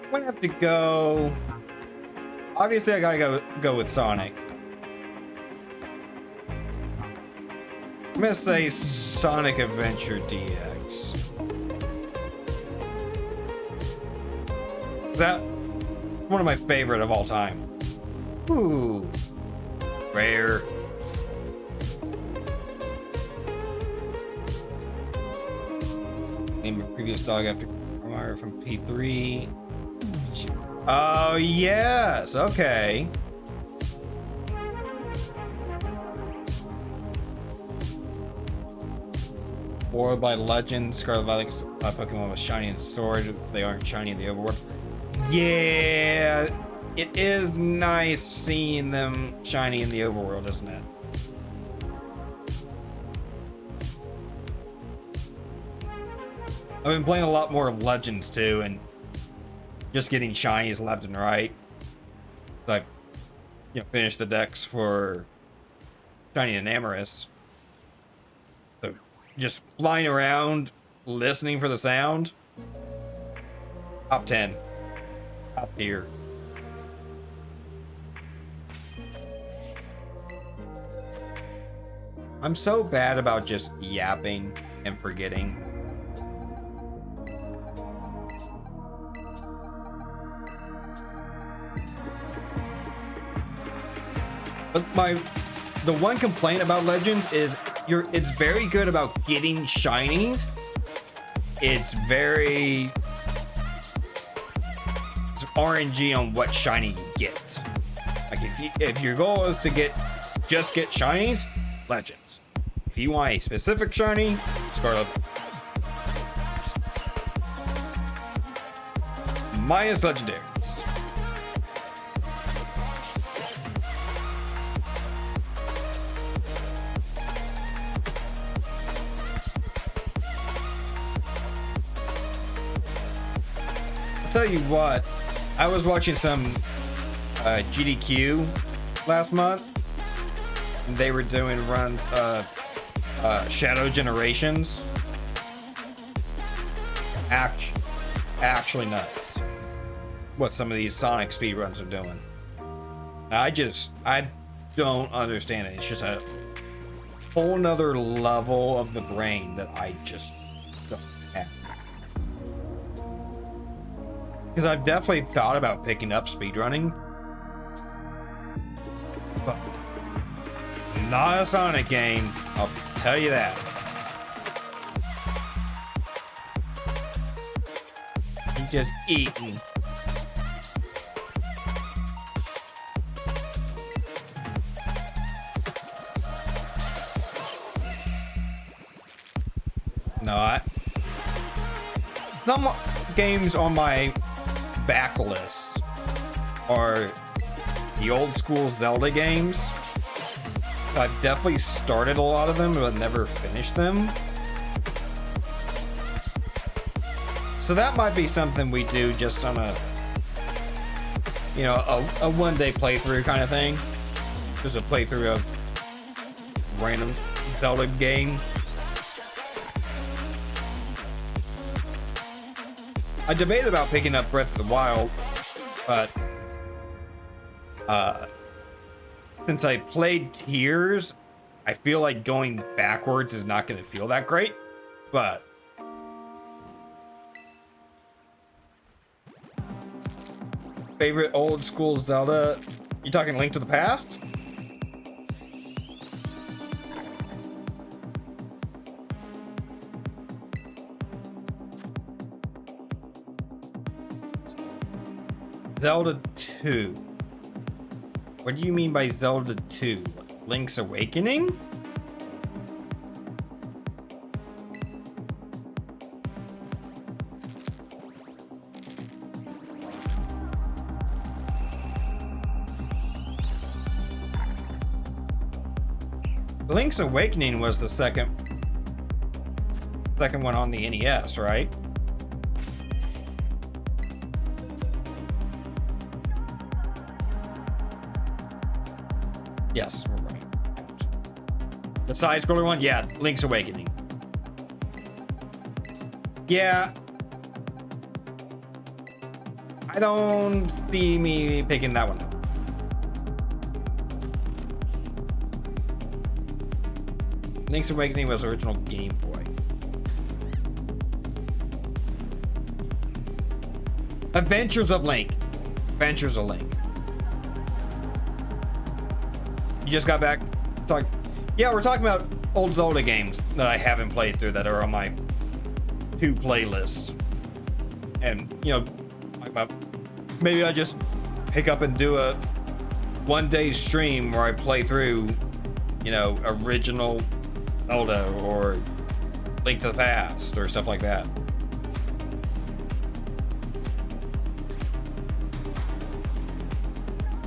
I'm gonna have to go. Obviously, I gotta go with Sonic. I'm gonna say Sonic Adventure DX. Is that one of my favorite of all time? Ooh, rare. Name a previous dog after Mario from P3. Oh, yes. Okay. Spoiled by legend. Scarlet Violet Pokemon was shiny and sword. They aren't shiny in the overworld. Yeah. It is nice seeing them shiny in the overworld, isn't it? I've been playing a lot more of Legends too, and just getting shinies left and right. So I've, you know, finished the decks for Shiny and Amorous. So just flying around, listening for the sound. Top 10. Top tier. I'm so bad about just yapping and forgetting. But the one complaint about Legends is it's very good about getting shinies. It's RNG on what shiny you get. Like if your goal is to just get shinies, Legends. If you want a specific shiny, Scarlet. Minus legendaries. I'll tell you what, I was watching some GDQ last month. And they were doing runs Shadow Generations. Actually nuts what some of these Sonic speedruns are doing. I don't understand it. It's just a whole nother level of the brain that I just don't have. Because I've definitely thought about picking up speedrunning, but not a Sonic game, I'll tell you that. You just eating. No, some games on my backlist are the old school Zelda games. I've definitely started a lot of them, but never finished them. So that might be something we do just on a, you know, a one-day playthrough kind of thing. Just a playthrough of random Zelda game. I debated about picking up Breath of the Wild, but since I played Tears, I feel like going backwards is not going to feel that great. But favorite old school Zelda? You talking Link to the Past? Zelda 2. What do you mean by Zelda 2? Link's Awakening? Link's Awakening was the second one on the NES, right? Yes, we're right. The side-scroller one? Yeah, Link's Awakening. Yeah. I don't see me picking that one up. Link's Awakening was original Game Boy. Adventures of Link. Adventures of Link. You just got back. Yeah, we're talking about old Zelda games that I haven't played through that are on my 2 playlists. And, you know, maybe I just pick up and do a one-day stream where I play through, you know, original Zelda or Link to the Past or stuff like that.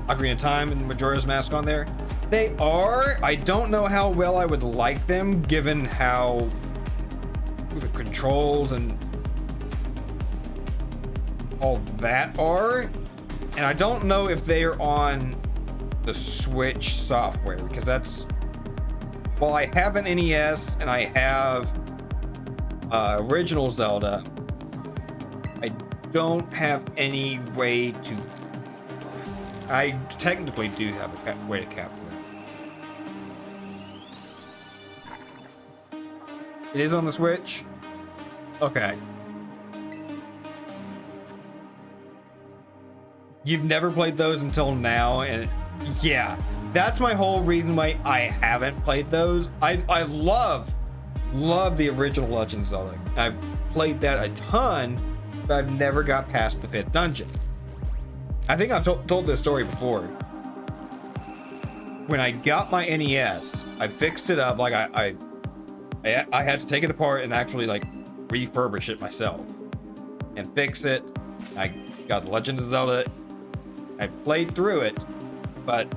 Ocarina of Time and Majora's Mask on there. They are. I don't know how well I would like them given how the controls and all that are. And I don't know if they are on the Switch software, because that's, well, I have an NES and I have original Zelda. I don't have any way to, I technically do have a way to capture it. It is on the Switch? Okay. You've never played those until now, and yeah, that's my whole reason why I haven't played those. I love the original Legend of Zelda. I've played that a ton, but I've never got past the 5th dungeon. I think I've told this story before. when I got my NES, I fixed it up. Like I had to take it apart and actually like refurbish it myself and fix it. I got the Legend of Zelda. I played through it, but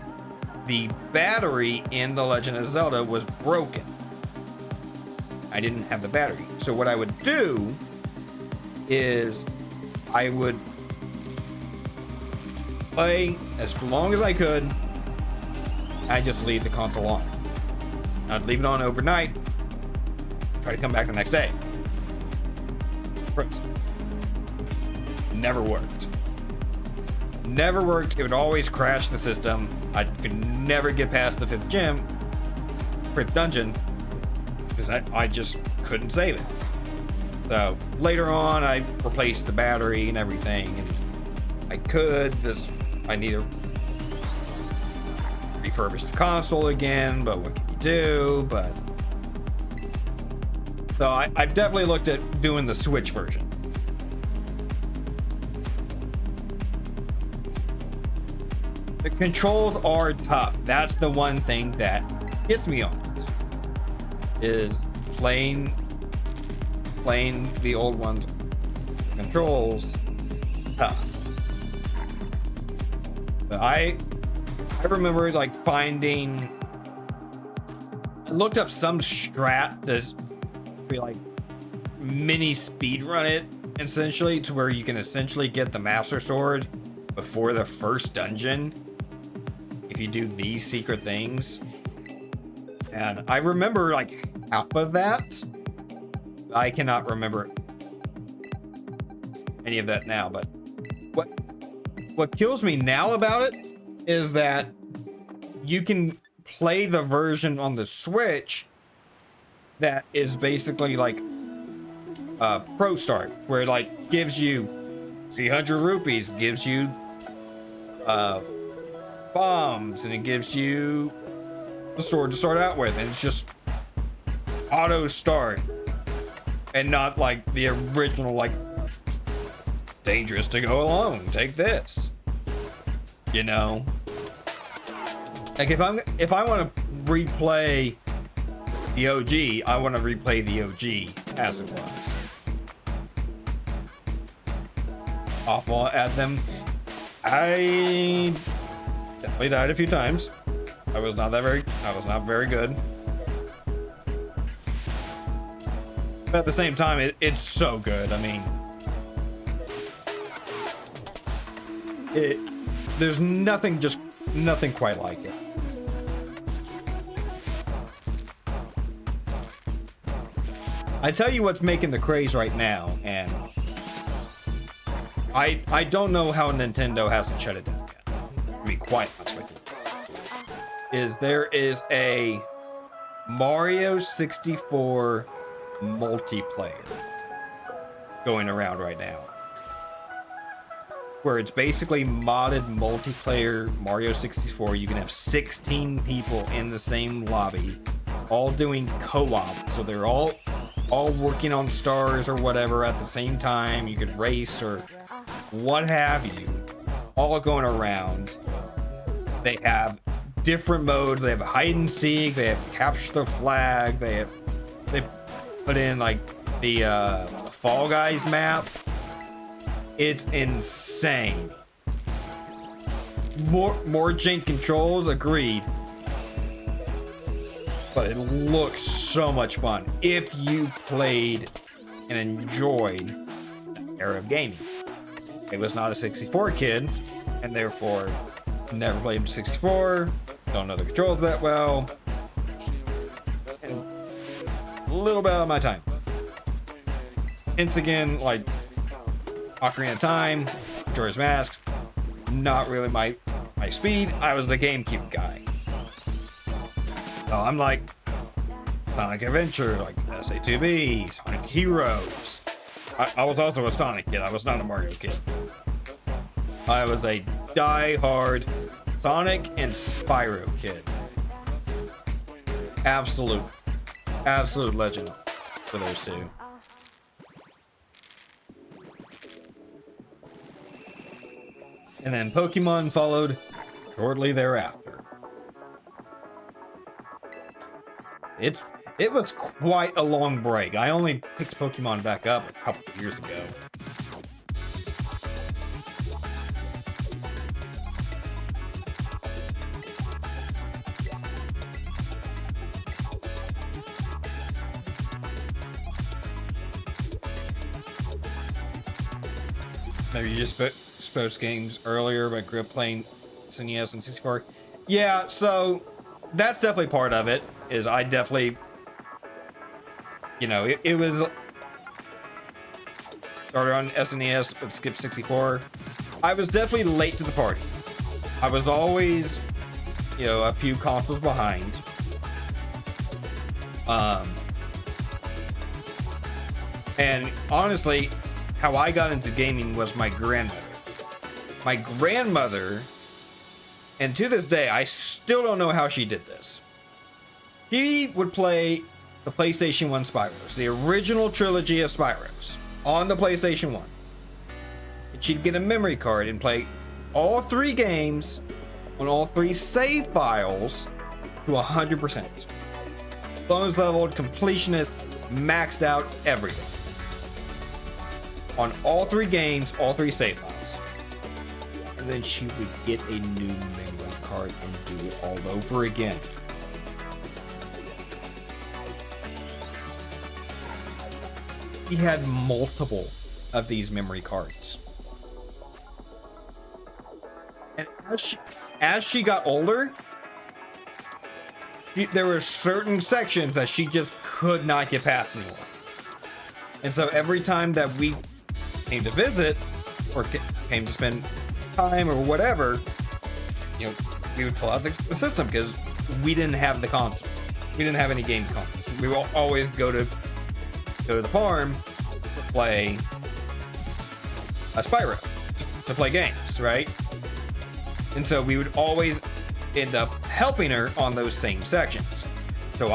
the battery in the Legend of Zelda was broken. I didn't have the battery. So what I would do is I would play as long as I could. I'd just leave the console on. I'd leave it on overnight, try to come back the next day. Prince. Never worked. Never worked. It would always crash the system. I could never get past the fifth dungeon, because I just couldn't save it. So later on, I replaced the battery and everything, and I need to refurbish the console again, but what can you do? But so I've definitely looked at doing the Switch version. The controls are tough. That's the one thing that gets me on it. Is playing the old ones. Controls, it's tough. But I remember like finding. I looked up some strat to be like mini speed run it essentially, to where you can essentially get the Master Sword before the first dungeon if you do these secret things. And I remember like half of that. I cannot remember any of that now, but what kills me now about it is that you can play the version on the Switch that is basically like Pro Start, where it like gives you 300 rupees, gives you bombs, and it gives you the sword to start out with, and it's just auto start, and not like the original like dangerous to go alone, take this, you know. Like if I want to replay the OG, I want to replay the OG as it was. Awful at them. I definitely died a few times. I was not very good. But at the same time, it's so good. I mean, there's nothing quite like it. I tell you what's making the craze right now, and I don't know how Nintendo hasn't shut it down yet, to be quite honest with you. There is a Mario 64 multiplayer going around right now, where it's basically modded multiplayer Mario 64. You can have 16 people in the same lobby, all doing co-op, so they're all working on stars or whatever at the same time. You could race or what have you, all going around. They have different modes. They have hide and seek, they have capture the flag, they put in like the Fall Guys map. It's insane. More jank controls, agreed. But it looks so much fun if you played and enjoyed that era of gaming. I was not a 64 kid, and therefore never played 64, don't know the controls that well, and a little bit of my time. Hence again, like Ocarina of Time, Majora's Mask, not really my speed. I was the GameCube guy. So I'm like Sonic Adventure, like SA2B, Sonic Heroes. I was also a Sonic kid. I was not a Mario kid. I was a die-hard Sonic and Spyro kid. Absolute legend for those two. And then Pokemon followed shortly thereafter. It was quite a long break. I only picked Pokemon back up a couple of years ago. Maybe you just spoke games earlier, but grew up playing SNES and 64. Yeah, so that's definitely part of it. Is I definitely, it was started on SNES but skipped 64. I was definitely late to the party. I was always, a few consoles behind. And honestly, how I got into gaming was my grandmother. My grandmother, and to this day, I still don't know how she did this. She would play the PlayStation 1 Spyros, the original trilogy of Spyros, on the PlayStation 1. And she'd get a memory card and play all 3 games on all 3 save files to 100%. Bonus leveled, completionist, maxed out everything. On all 3 games, all 3 save files. And then she would get a new memory card and do it all over again. He had multiple of these memory cards. And as she got older, there were certain sections that she just could not get past anymore. And so every time that we came to visit or came to spend time or whatever, we would pull out the system because we didn't have the console. We didn't have any game consoles. We will always go to the farm to play a Spyro, to play games, right? And so we would always end up helping her on those same sections. So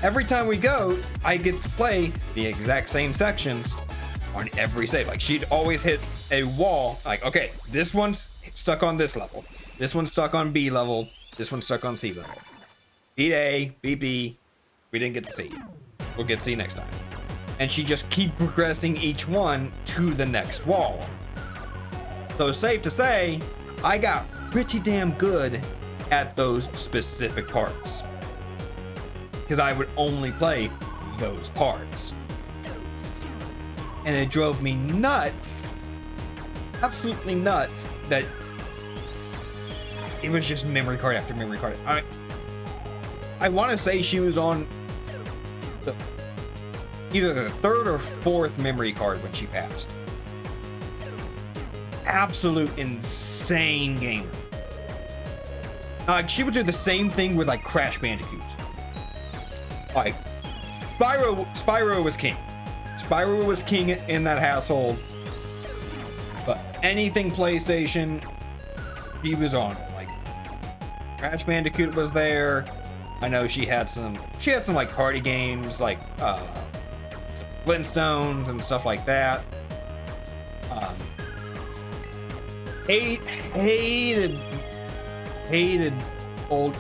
every time we go, I get to play the exact same sections on every save. Like, she'd always hit a wall, like, okay, this one's stuck on this level. This one's stuck on B level. This one's stuck on C level. Beat A, beat B. We didn't get to C. We'll get C next time. And she just keep progressing each one to the next wall. So safe to say, I got pretty damn good at those specific parts. Because I would only play those parts. And it drove me nuts, absolutely nuts, that it was just memory card after memory card. I want to say she was on either the 3rd or 4th memory card when she passed. Absolute insane gamer. She would do the same thing with like Crash Bandicoot. Like, Spyro was king. Spyro was king in that household. But anything PlayStation, he was on it. Like, Crash Bandicoot was there. I know she had some like party games, like some Flintstones and stuff like that. Hated old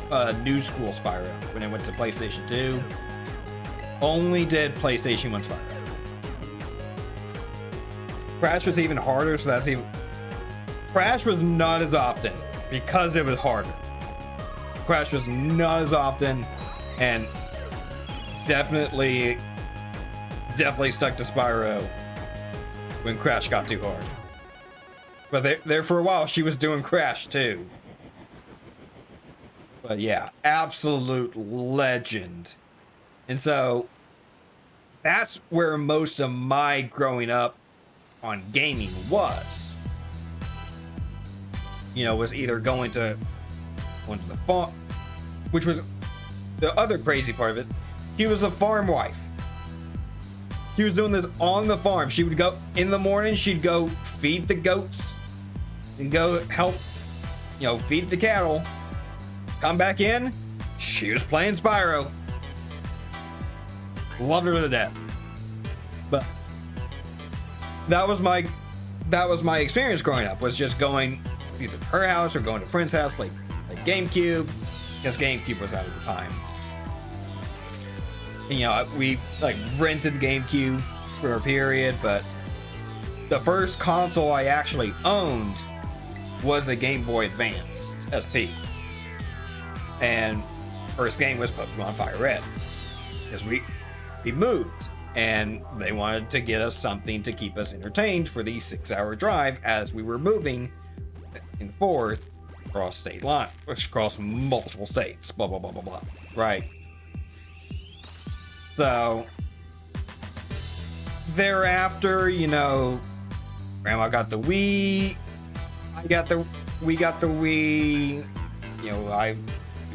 new school Spyro when it went to PlayStation 2. Only did PlayStation 1 Spyro. Crash was even harder, so that's even... Crash was not as often because it was harder. Crash was not as often, and definitely stuck to Spyro when Crash got too hard. But there for a while, she was doing Crash too. But yeah, absolute legend. And so that's where most of my growing up on gaming was. Was either going to the farm, which was the other crazy part of it. She was a farm wife. She was doing this on the farm. She would go in the morning, she'd go feed the goats and go help, feed the cattle. Come back in, she was playing Spyro. Loved her to death. But that was my experience growing up, was just going either to her house or going to a friend's house, play GameCube, because GameCube was out at the time. You know, we like rented the GameCube for a period, but the first console I actually owned was a Game Boy Advance SP. And first game was Pokemon Fire Red. Because we moved and they wanted to get us something to keep us entertained for the 6-hour drive as we were moving and forth across state line, across multiple states, blah, blah, blah, blah, blah. Right. So thereafter, you know, Grandma got the Wii, we got the Wii, you know, I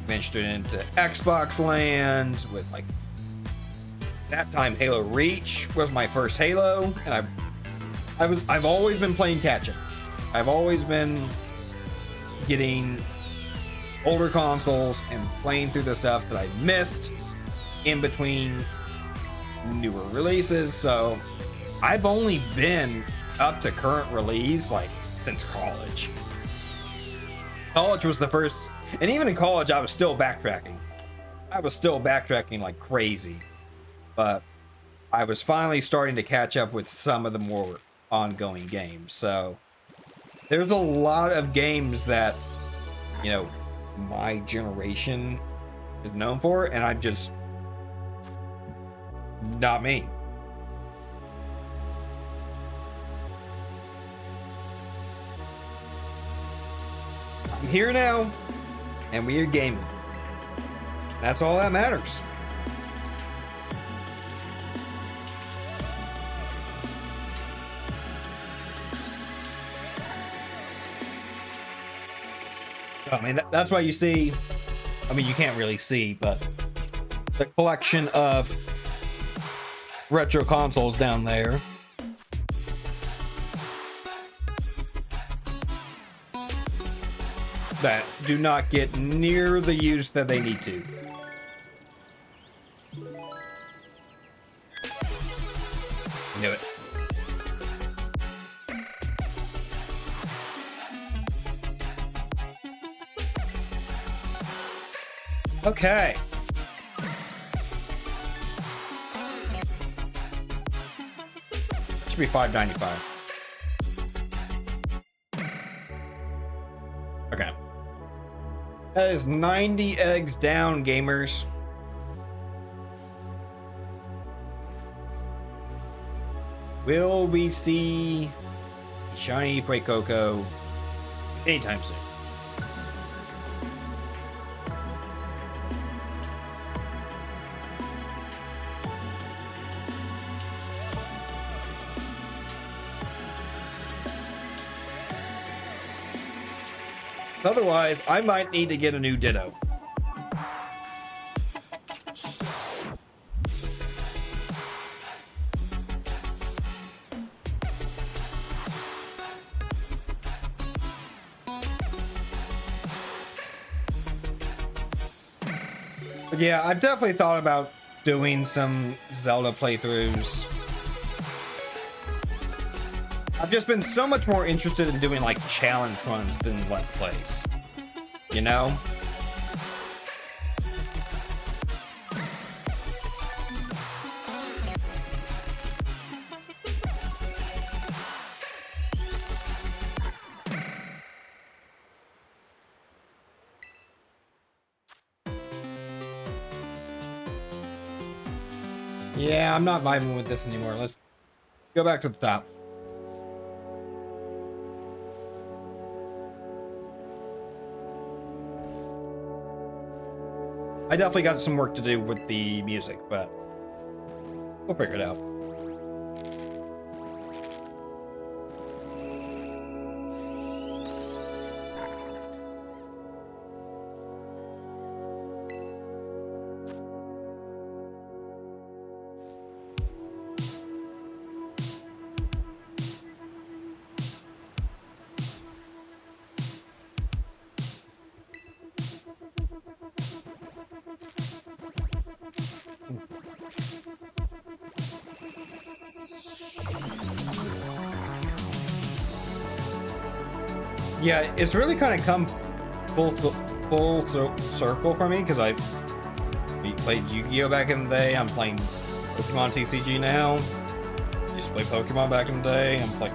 ventured into Xbox land with like, that time Halo Reach was my first Halo, and I've always been playing catch up. I've always been getting older consoles and playing through the stuff that I missed in between newer releases. So I've only been up to current release like since college. College was the first, and even in college I was still backtracking. Like crazy. But I was finally starting to catch up with some of the more ongoing games. So there's a lot of games that, you know, my generation is known for, and I'm just not me. I'm here now, and we are gaming. That's all that matters. I mean, that's why you see, I mean, you can't really see, but the collection of retro consoles down there. That do not get near the use that they need to. Knew it. Okay. Should be $5.95. Okay. That is 90 eggs down, gamers. Will we see shiny Fuecoco anytime soon? Otherwise, I might need to get a new Ditto. But yeah, I've definitely thought about doing some Zelda playthroughs. I've just been so much more interested in doing like challenge runs than Let's Plays. You know? Yeah, I'm not vibing with this anymore. Let's go back to the top. I definitely got some work to do with the music, but we'll figure it out. Yeah, it's really kind of come full circle for me because Played Yu-Gi-Oh back in the day. I'm playing Pokemon TCG now. Used to play Pokemon back in the day. I'm playing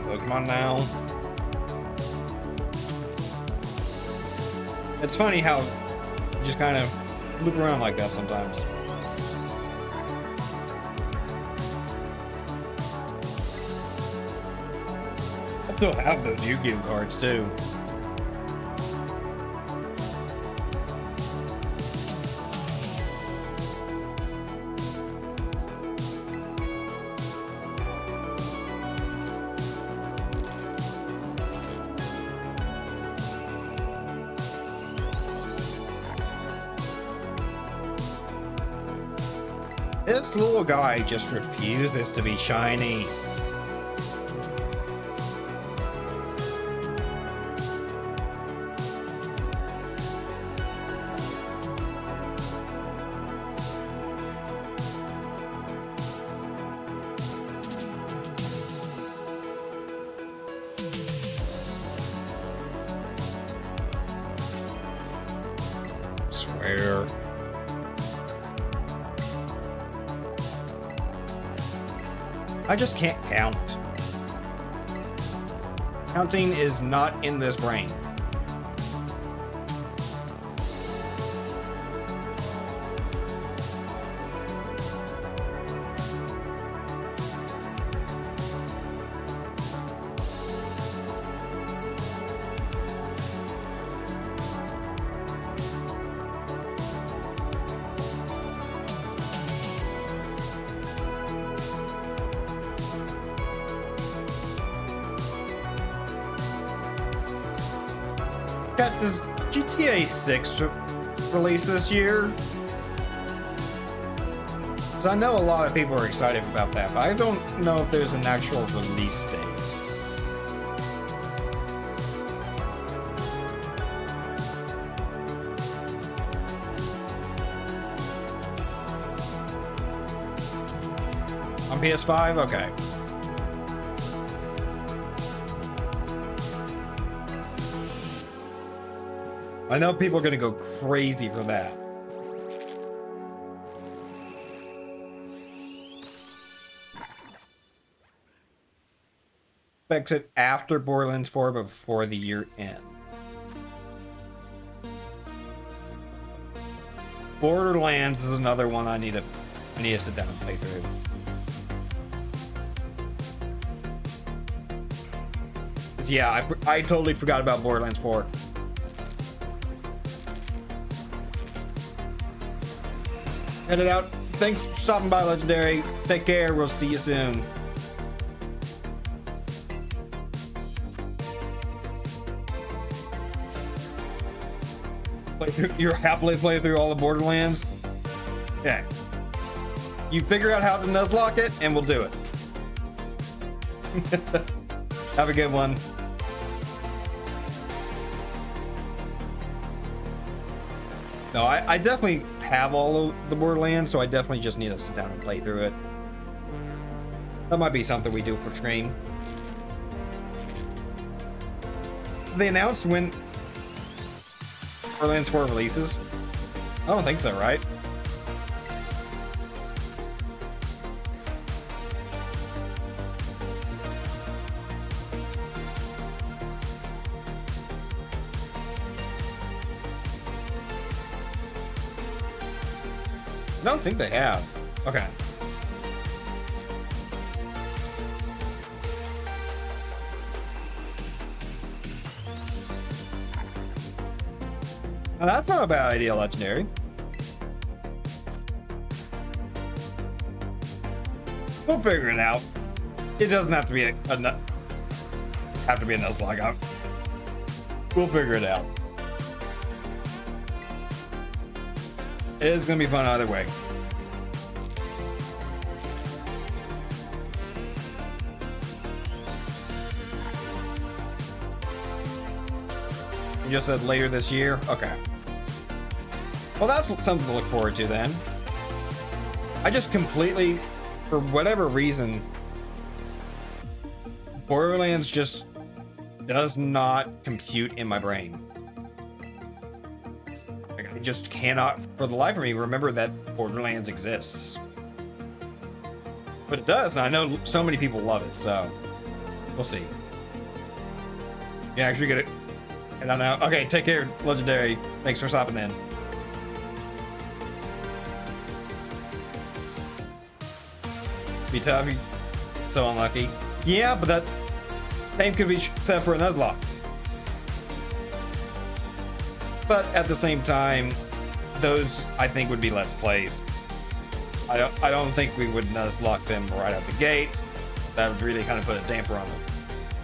Pokemon now. It's funny how you just kind of loop around like that sometimes. I still have those Yu-Gi-Oh cards too. This little guy just refuses to be shiny. Swear. I just can't count. Counting is not in this brain. Does GTA 6 release this year? Because I know a lot of people are excited about that, but I don't know if there's an actual release date. On PS5? Okay. I know people are going to go crazy for that. Expect it after Borderlands 4, but before the year ends. Borderlands is another one I need to sit down and play through. Yeah, I totally forgot about Borderlands 4. Headed out. Thanks for stopping by, Legendary. Take care. We'll see you soon. You're happily playing through all the Borderlands? Yeah. You figure out how to nuzlocke it, and we'll do it. Have a good one. No, I definitely have all of the Borderlands, so I definitely just need to sit down and play through it. That might be something we do for stream. They announced when Borderlands 4 releases? I don't think so, right? I don't think they have. Okay. Now that's not a bad idea, Legendary. We'll figure it out. It doesn't have to be a nuzlocke. We'll figure it out. It is going to be fun either way. You just said later this year? Okay. Well, that's something to look forward to then. I just completely, for whatever reason, Borderlands just does not compute in my brain. just cannot, for the life of me, remember that Borderlands exists. But it does, and I know so many people love it, so we'll see. Yeah, actually get it. And I know. Okay, take care, Legendary. Thanks for stopping in. Be tough. So unlucky. Yeah, but that same could be said for a Nuzlocke. But at the same time, those I think would be Let's Plays. I don't think we would Nuzlocke them right out the gate. That would really kind of put a damper on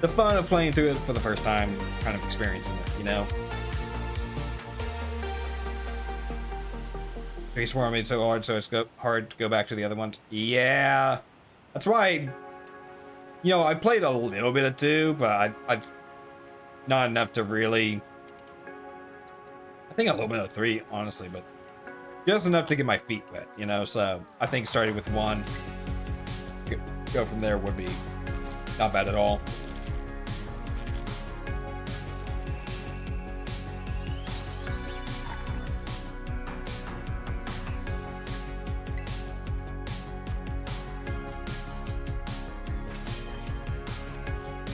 the fun of playing through it for the first time, kind of experiencing it, you know? Three Swarm made so hard, so it's hard to go back to the other ones. Yeah, that's why. You know, I played a little bit of 2, but I've not enough to really. I think a little bit of 3, honestly, but just enough to get my feet wet, you know. So I think starting with 1, go from there would be not bad at all.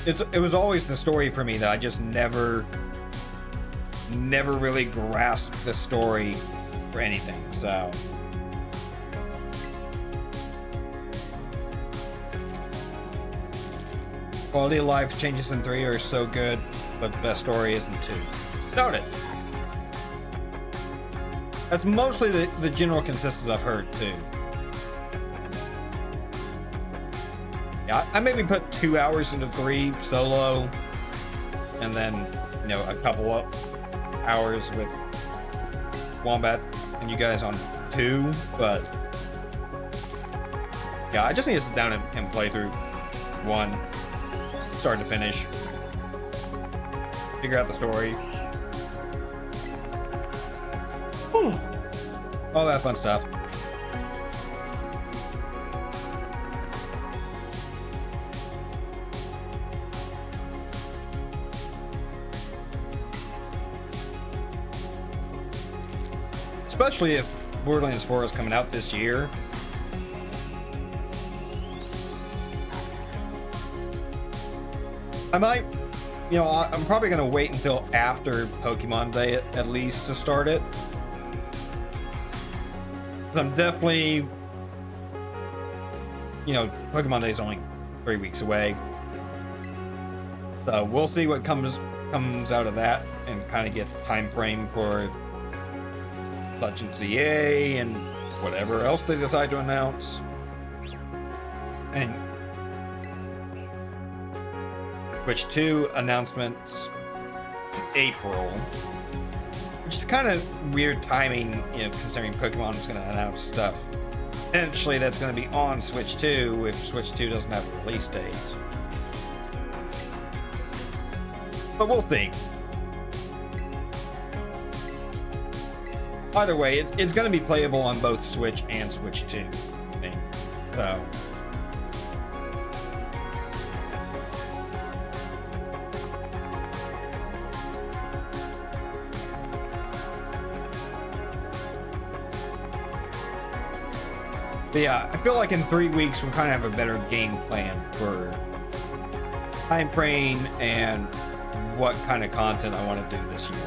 It was always the story for me that I just never really grasped the story for anything, so. Quality of life changes in 3 are so good, but the best story is in 2. Noted. That's mostly the general consensus I've heard too. Yeah, I maybe put 2 hours into 3 solo, and then, you know, a couple of hours with Wombat and you guys on 2, but yeah, I just need to sit down and play through 1, start to finish, figure out the story. Whew. All that fun stuff. Especially if Borderlands 4 is coming out this year. I might, you know, I'm probably going to wait until after Pokemon Day at least to start it. 'Cause I'm definitely, you know, Pokemon Day is only 3 weeks away. So we'll see what comes out of that and kind of get the time frame for Legends ZA and whatever else they decide to announce. And which 2 announcements in April, which is kind of weird timing, you know, considering Pokemon is going to announce stuff. Eventually, that's going to be on Switch 2 if Switch 2 doesn't have a release date. But we'll see. Either way, it's going to be playable on both Switch and Switch 2. I think. So. But yeah, I feel like in 3 weeks we'll kind of have a better game plan for time frame and what kind of content I want to do this year.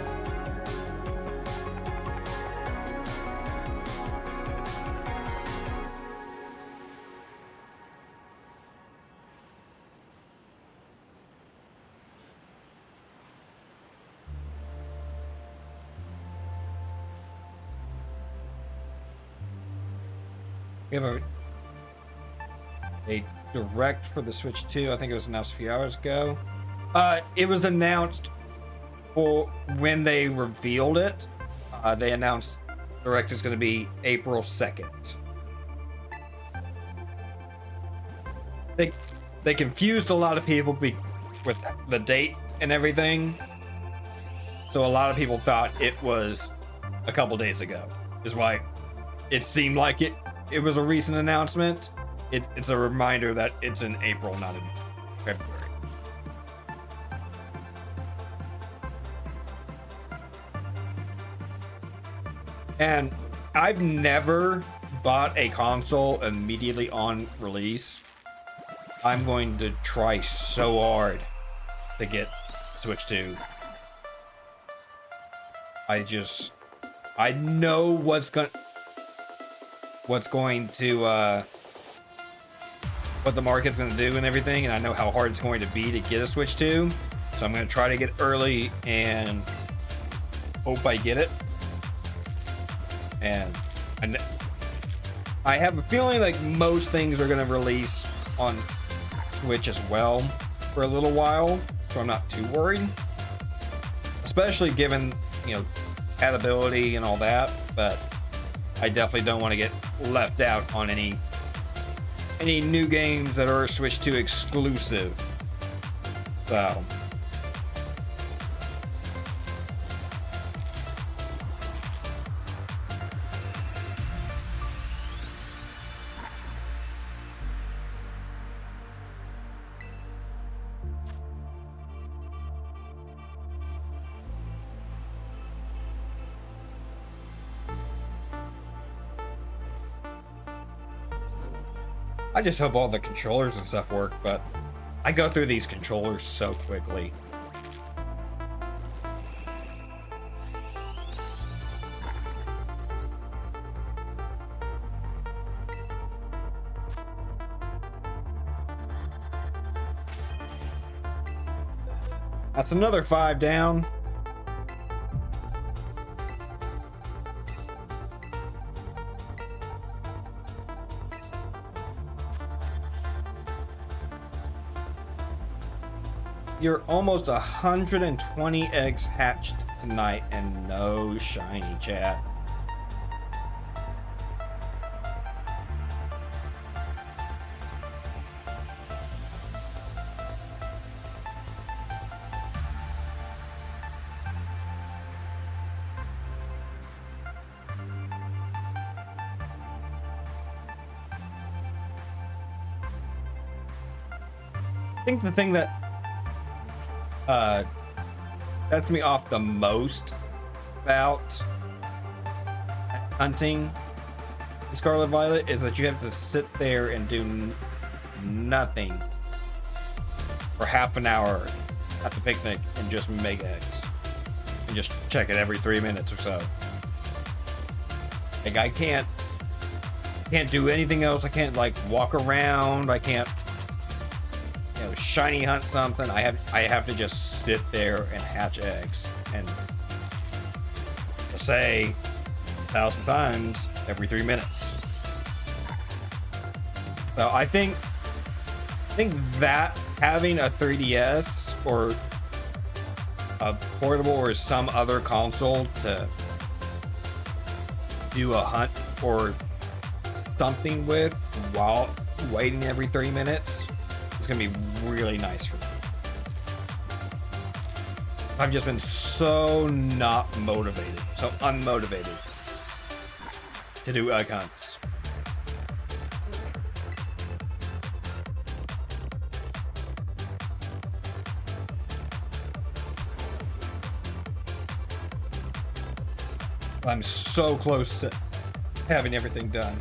We have a direct for the Switch 2. I think it was announced a few hours ago. It was announced for when they revealed it. They announced direct is going to be April 2nd. They confused a lot of people with the date and everything. So a lot of people thought it was a couple days ago. Is why it seemed like it was a recent announcement. It's a reminder that it's in April, not in February. And I've never bought a console immediately on release. I'm going to try so hard to get Switch 2. I know what's going to what the market's going to do and everything, and I know how hard it's going to be to get a Switch 2. So I'm going to try to get early and hope I get it. And I have a feeling like most things are going to release on Switch as well for a little while, so I'm not too worried. Especially given, you know, compatibility and all that, but I definitely don't want to get left out on any new games that are Switch 2 exclusive. So I just hope all the controllers and stuff work, but I go through these controllers so quickly. That's another 5 down. You're almost 120 eggs hatched tonight and no shiny, chat. I think the thing that sets me off the most about hunting Scarlet Violet is that you have to sit there and do nothing for half an hour at the picnic and just make eggs and just check it every 3 minutes or so. Like I can't do anything else. I can't like walk around. I can't, you know, shiny hunt something. I have to just sit there and hatch eggs, and to say 1,000 times every 3 minutes. So I think that having a 3DS or a portable or some other console to do a hunt or something with while waiting every 3 minutes is gonna be really nice for me. I've just been so not motivated, so unmotivated to do egg hunts. I'm so close to having everything done.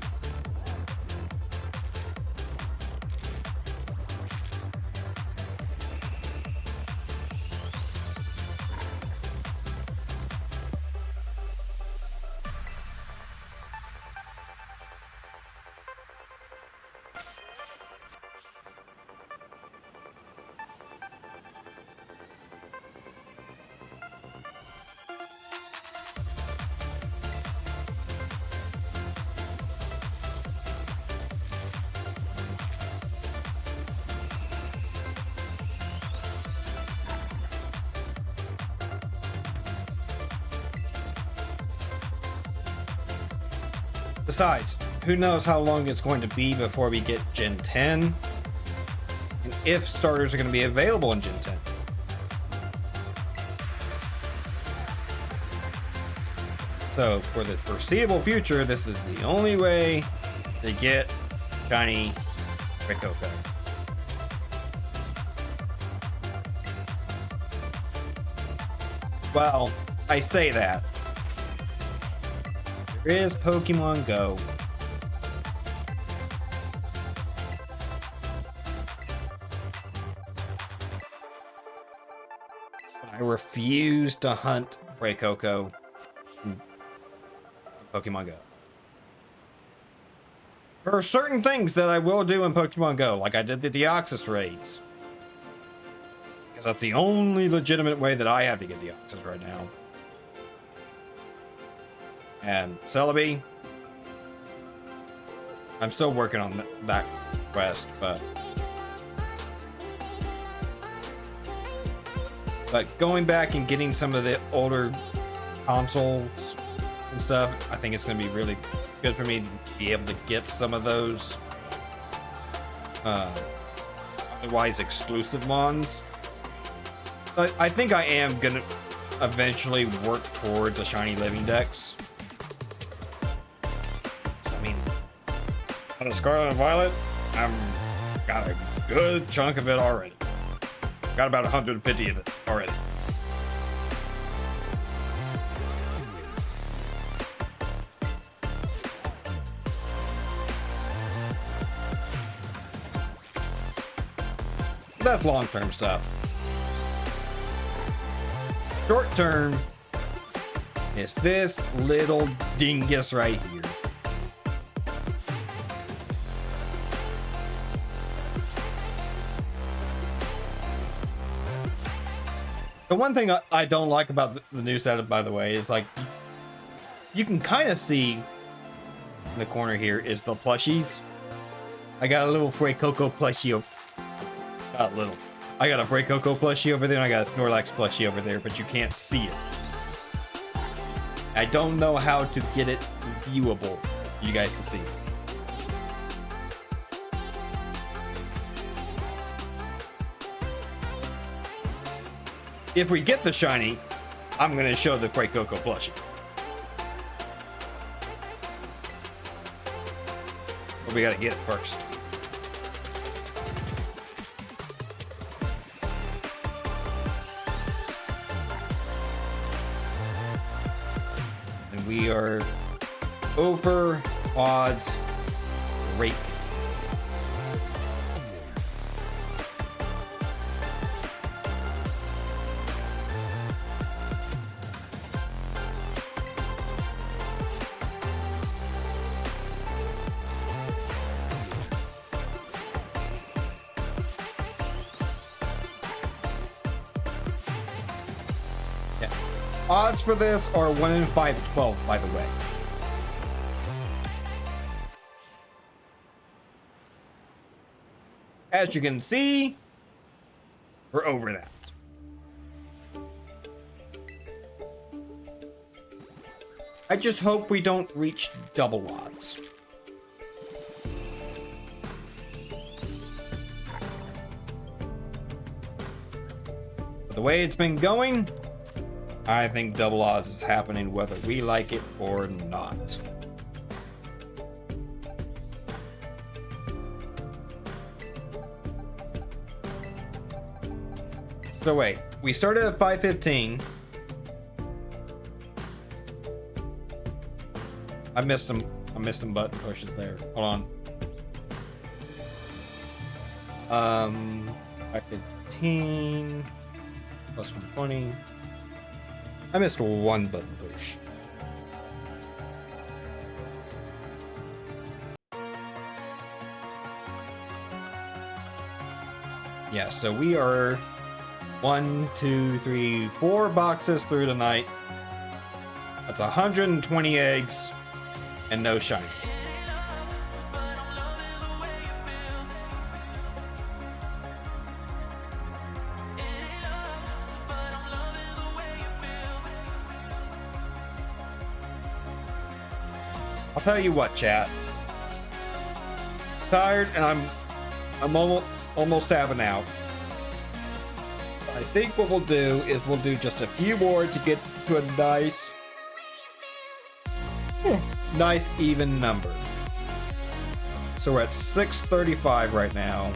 Besides, who knows how long it's going to be before we get Gen 10, and if starters are going to be available in Gen 10. So, for the foreseeable future, this is the only way to get shiny Rikoko. Well, I say that. Where is Pokemon Go? I refuse to hunt Fuecoco in Pokemon Go. There are certain things that I will do in Pokemon Go, like I did the Deoxys raids. Because that's the only legitimate way that I have to get Deoxys right now. And Celebi, I'm still working on that quest, but going back and getting some of the older consoles and stuff, I think it's going to be really good for me to be able to get some of those otherwise exclusive ones. But I think I am going to eventually work towards a shiny living dex. So, I mean, out of Scarlet and Violet, I've got a good chunk of it already. Got about 150 of it already. That's long-term stuff. Short-term is this little dingus right here. The one thing I don't like about the new setup, by the way, is like you can kind of see in the corner here is the plushies. I got a little Fuecoco plushie. Not little. I got a Fuecoco plushie over there, and I got a Snorlax plushie over there, but you can't see it. I don't know how to get it viewable for you guys to see. If we get the shiny, I'm going to show the Fuecoco plushie. But we got to get it first. And we are over odds greatly. Odds for this are 1 in 512, by the way. As you can see, we're over that. I just hope we don't reach double odds. But the way it's been going, I think double odds is happening whether we like it or not. So wait, we started at 515. I missed some button pushes there. Hold on. 515 plus 120. I missed one button push. Yeah, so we are 1, 2, 3, 4 boxes through tonight. That's 120 eggs and no shiny. I'll tell you what, chat. Tired, and I'm almost tapping out. I think what we'll do is we'll do just a few more to get to a nice even number. So we're at 635 right now.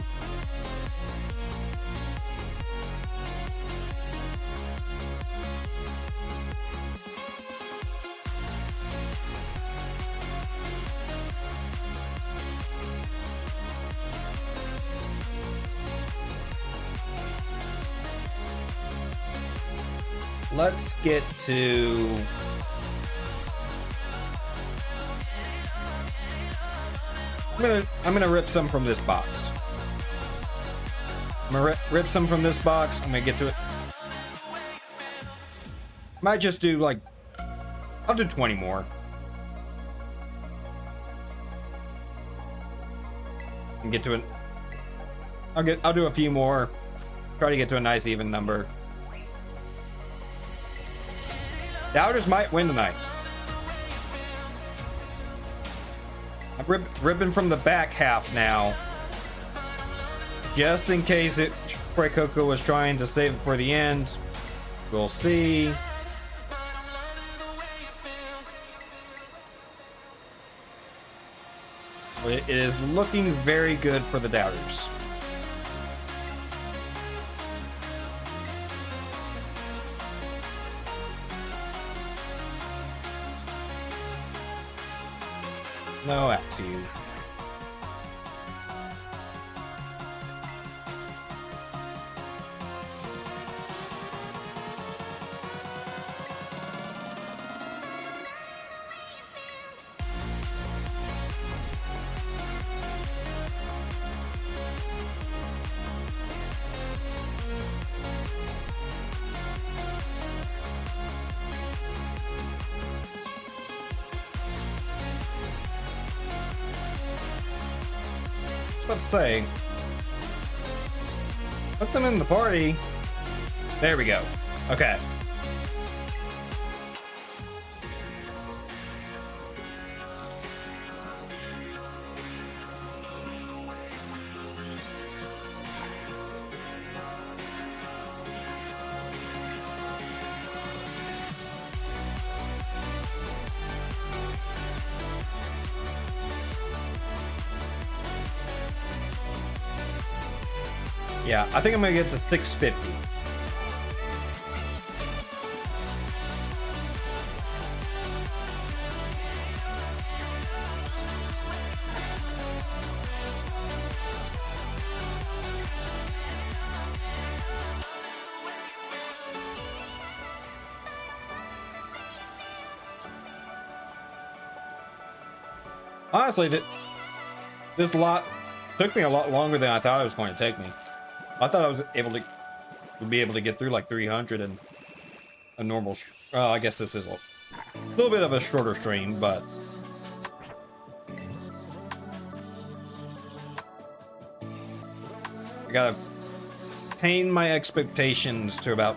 let's get to... I'm gonna rip some from this box. I'm gonna rip some from this box. I'm gonna get to it. Might just do like, I'll do 20 more. And get to it. I'll do a few more. Try to get to a nice even number. Doubters might win tonight. I'm ripping from the back half now. Just in case Spray Coco was trying to save it for the end. We'll see. It is looking very good for the doubters. No Axew. Let's say, put them in the party. There we go. Okay. Yeah, I think I'm gonna get to 650. Honestly, this lot took me a lot longer than I thought it was going to take me. I thought I was would be able to get through like 300 and a normal. Well, I guess this is a little bit of a shorter stream, but I gotta tame my expectations to about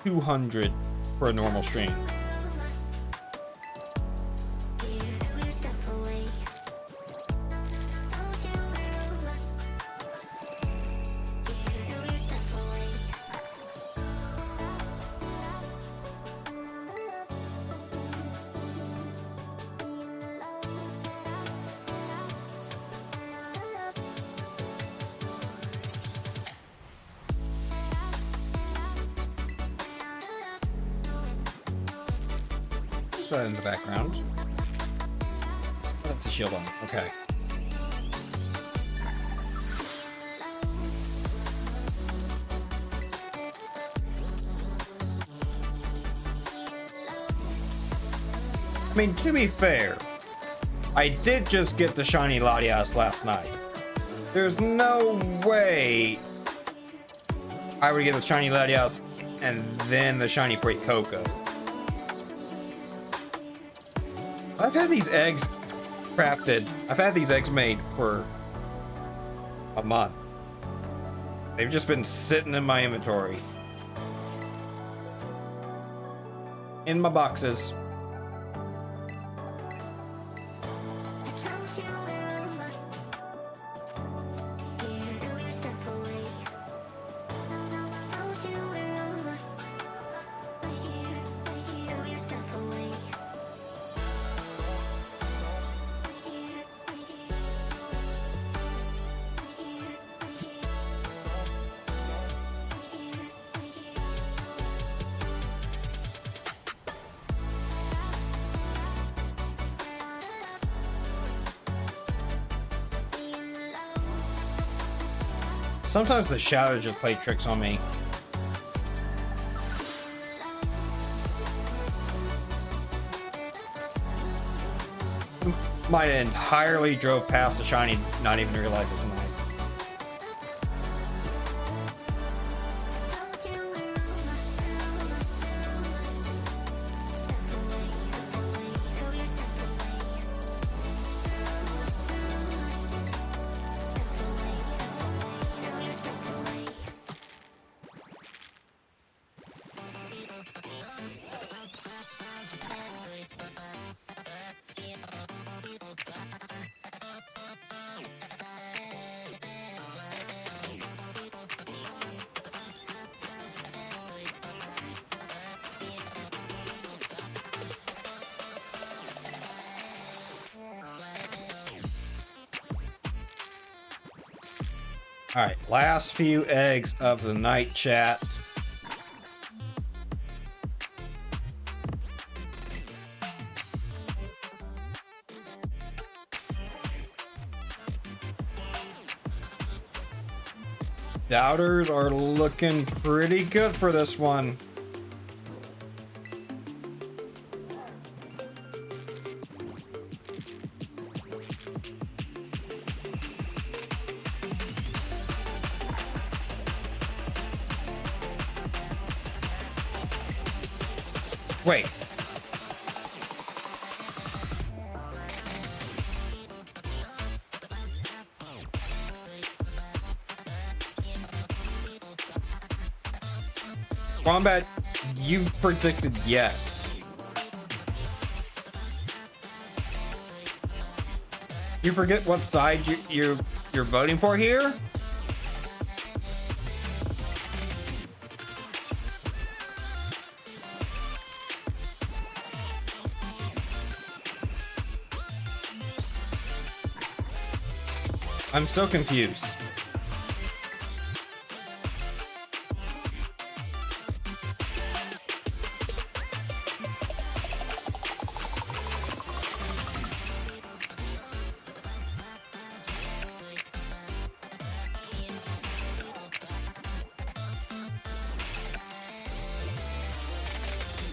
200 for a normal stream. That in the background. That's a shield on. Okay. I mean, to be fair, I did just get the shiny Latias last night. There's no way I would get the shiny Latias and then the shiny Great Coco. I've had these eggs crafted. I've had these eggs made for a month. They've just been sitting in my inventory. In my boxes. Sometimes the shadows just play tricks on me. Might have entirely drove past the shiny, not even realize it tonight. All right, last few eggs of the night, chat. Doubters are looking pretty good for this one. Wait. Wombat, you predicted yes. You forget what side you're voting for here? I'm so confused.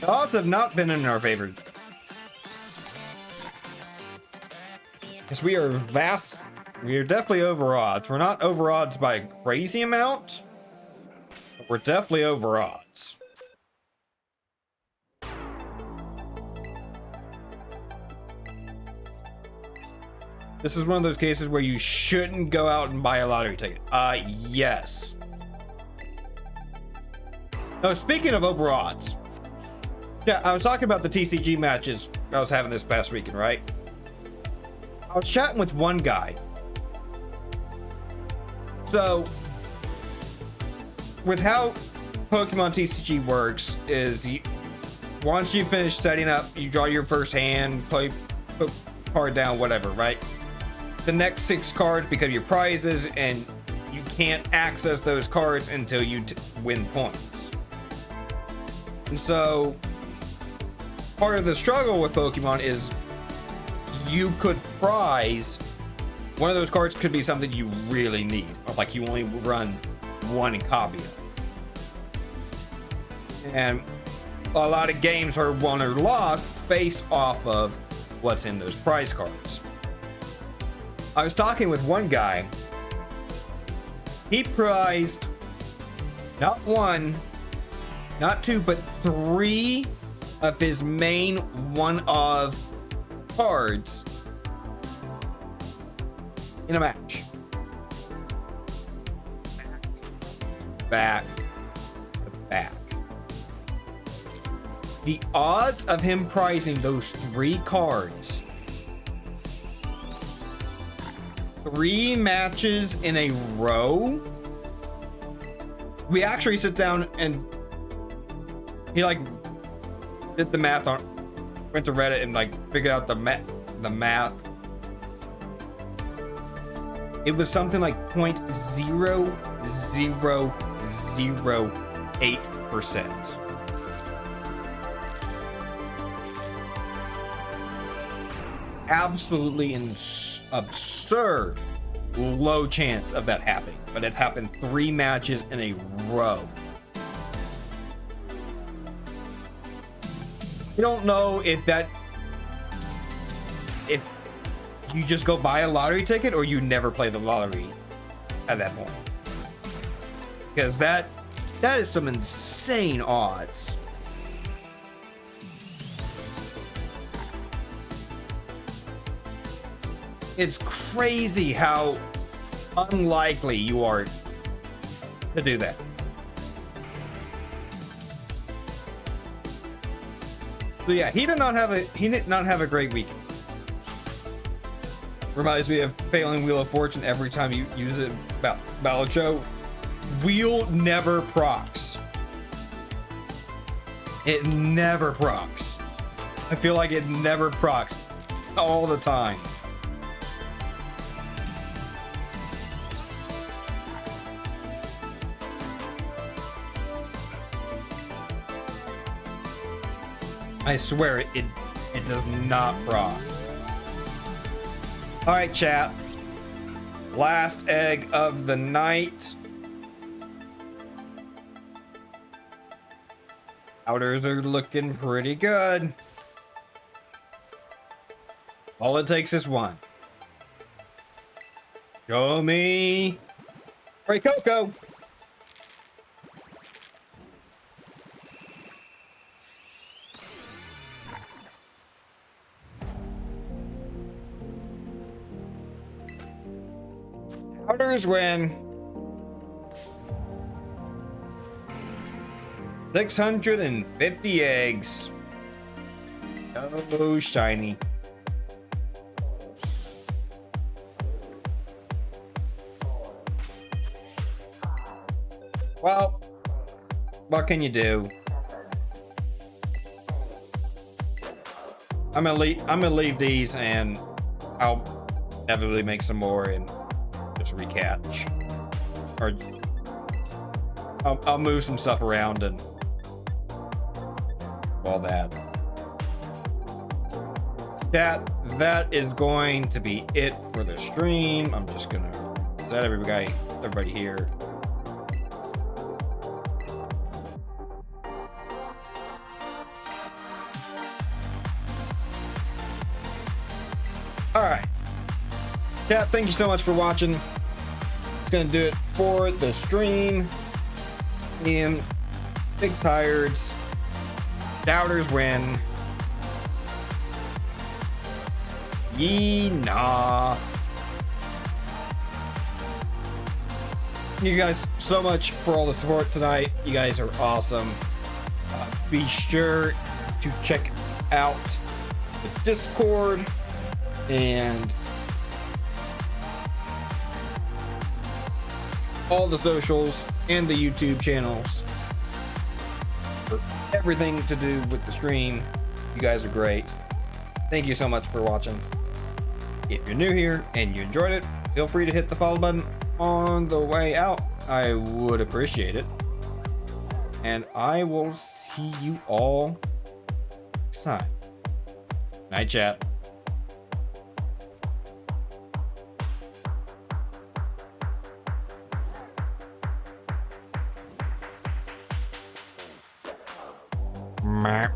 The odds have not been in our favor. Because we are definitely over odds. We're not over odds by a crazy amount, but we're definitely over odds. This is one of those cases where you shouldn't go out and buy a lottery ticket. Yes. Oh, speaking of over odds. Yeah, I was talking about the TCG matches I was having this past weekend, right? I was chatting with one guy. So, with how Pokemon TCG works is once you finish setting up, you draw your first hand, put card down, whatever, right? The next 6 cards become your prizes, and you can't access those cards until you win points. And so, part of the struggle with Pokemon is you could prize one of those cards could be something you really need, like you only run one copy of. And a lot of games are won or lost based off of what's in those prize cards. I was talking with one guy. He prized not 1, not 2, but 3 of his main one-of cards in a match. Back to back. The odds of him prizing those 3 cards, 3 matches in a row. We actually sit down and he did the math on, went to Reddit and figured out the math. It was something like 0.0008%. Absolutely absurd low chance of that happening, but it happened 3 matches in a row. You don't know if you just go buy a lottery ticket, or you never play the lottery at that point. Because that is some insane odds. It's crazy how unlikely you are to do that. So yeah, he did not have a great weekend. Reminds me of failing Wheel of Fortune every time you use it. Balacho. Wheel never procs. It never procs. I feel like it never procs all the time. I swear it does not proc. All right, chat. Last egg of the night. Outers are looking pretty good. All it takes is one. Show me Ray Coco. Outers win. 650 eggs. Oh, shiny. Well, what can you do? I'm gonna leave these, and I'll inevitably make some more and just recatch. Or I'll move some stuff around and all that. Chat, that is going to be it for the stream. I'm just gonna set everybody here. All right, chat, thank you so much for watching. It's gonna do it for the stream. And big tireds. Doubters win. Yee nah. You guys so much for all the support tonight. You guys are awesome. Be sure to check out the Discord and all the socials and the YouTube channels for everything to do with the stream. You guys are great. Thank you so much for watching. If you're new here and you enjoyed it, feel free to hit the follow button on the way out. I would appreciate it. And I will see you all next time. Night, chat. Meh.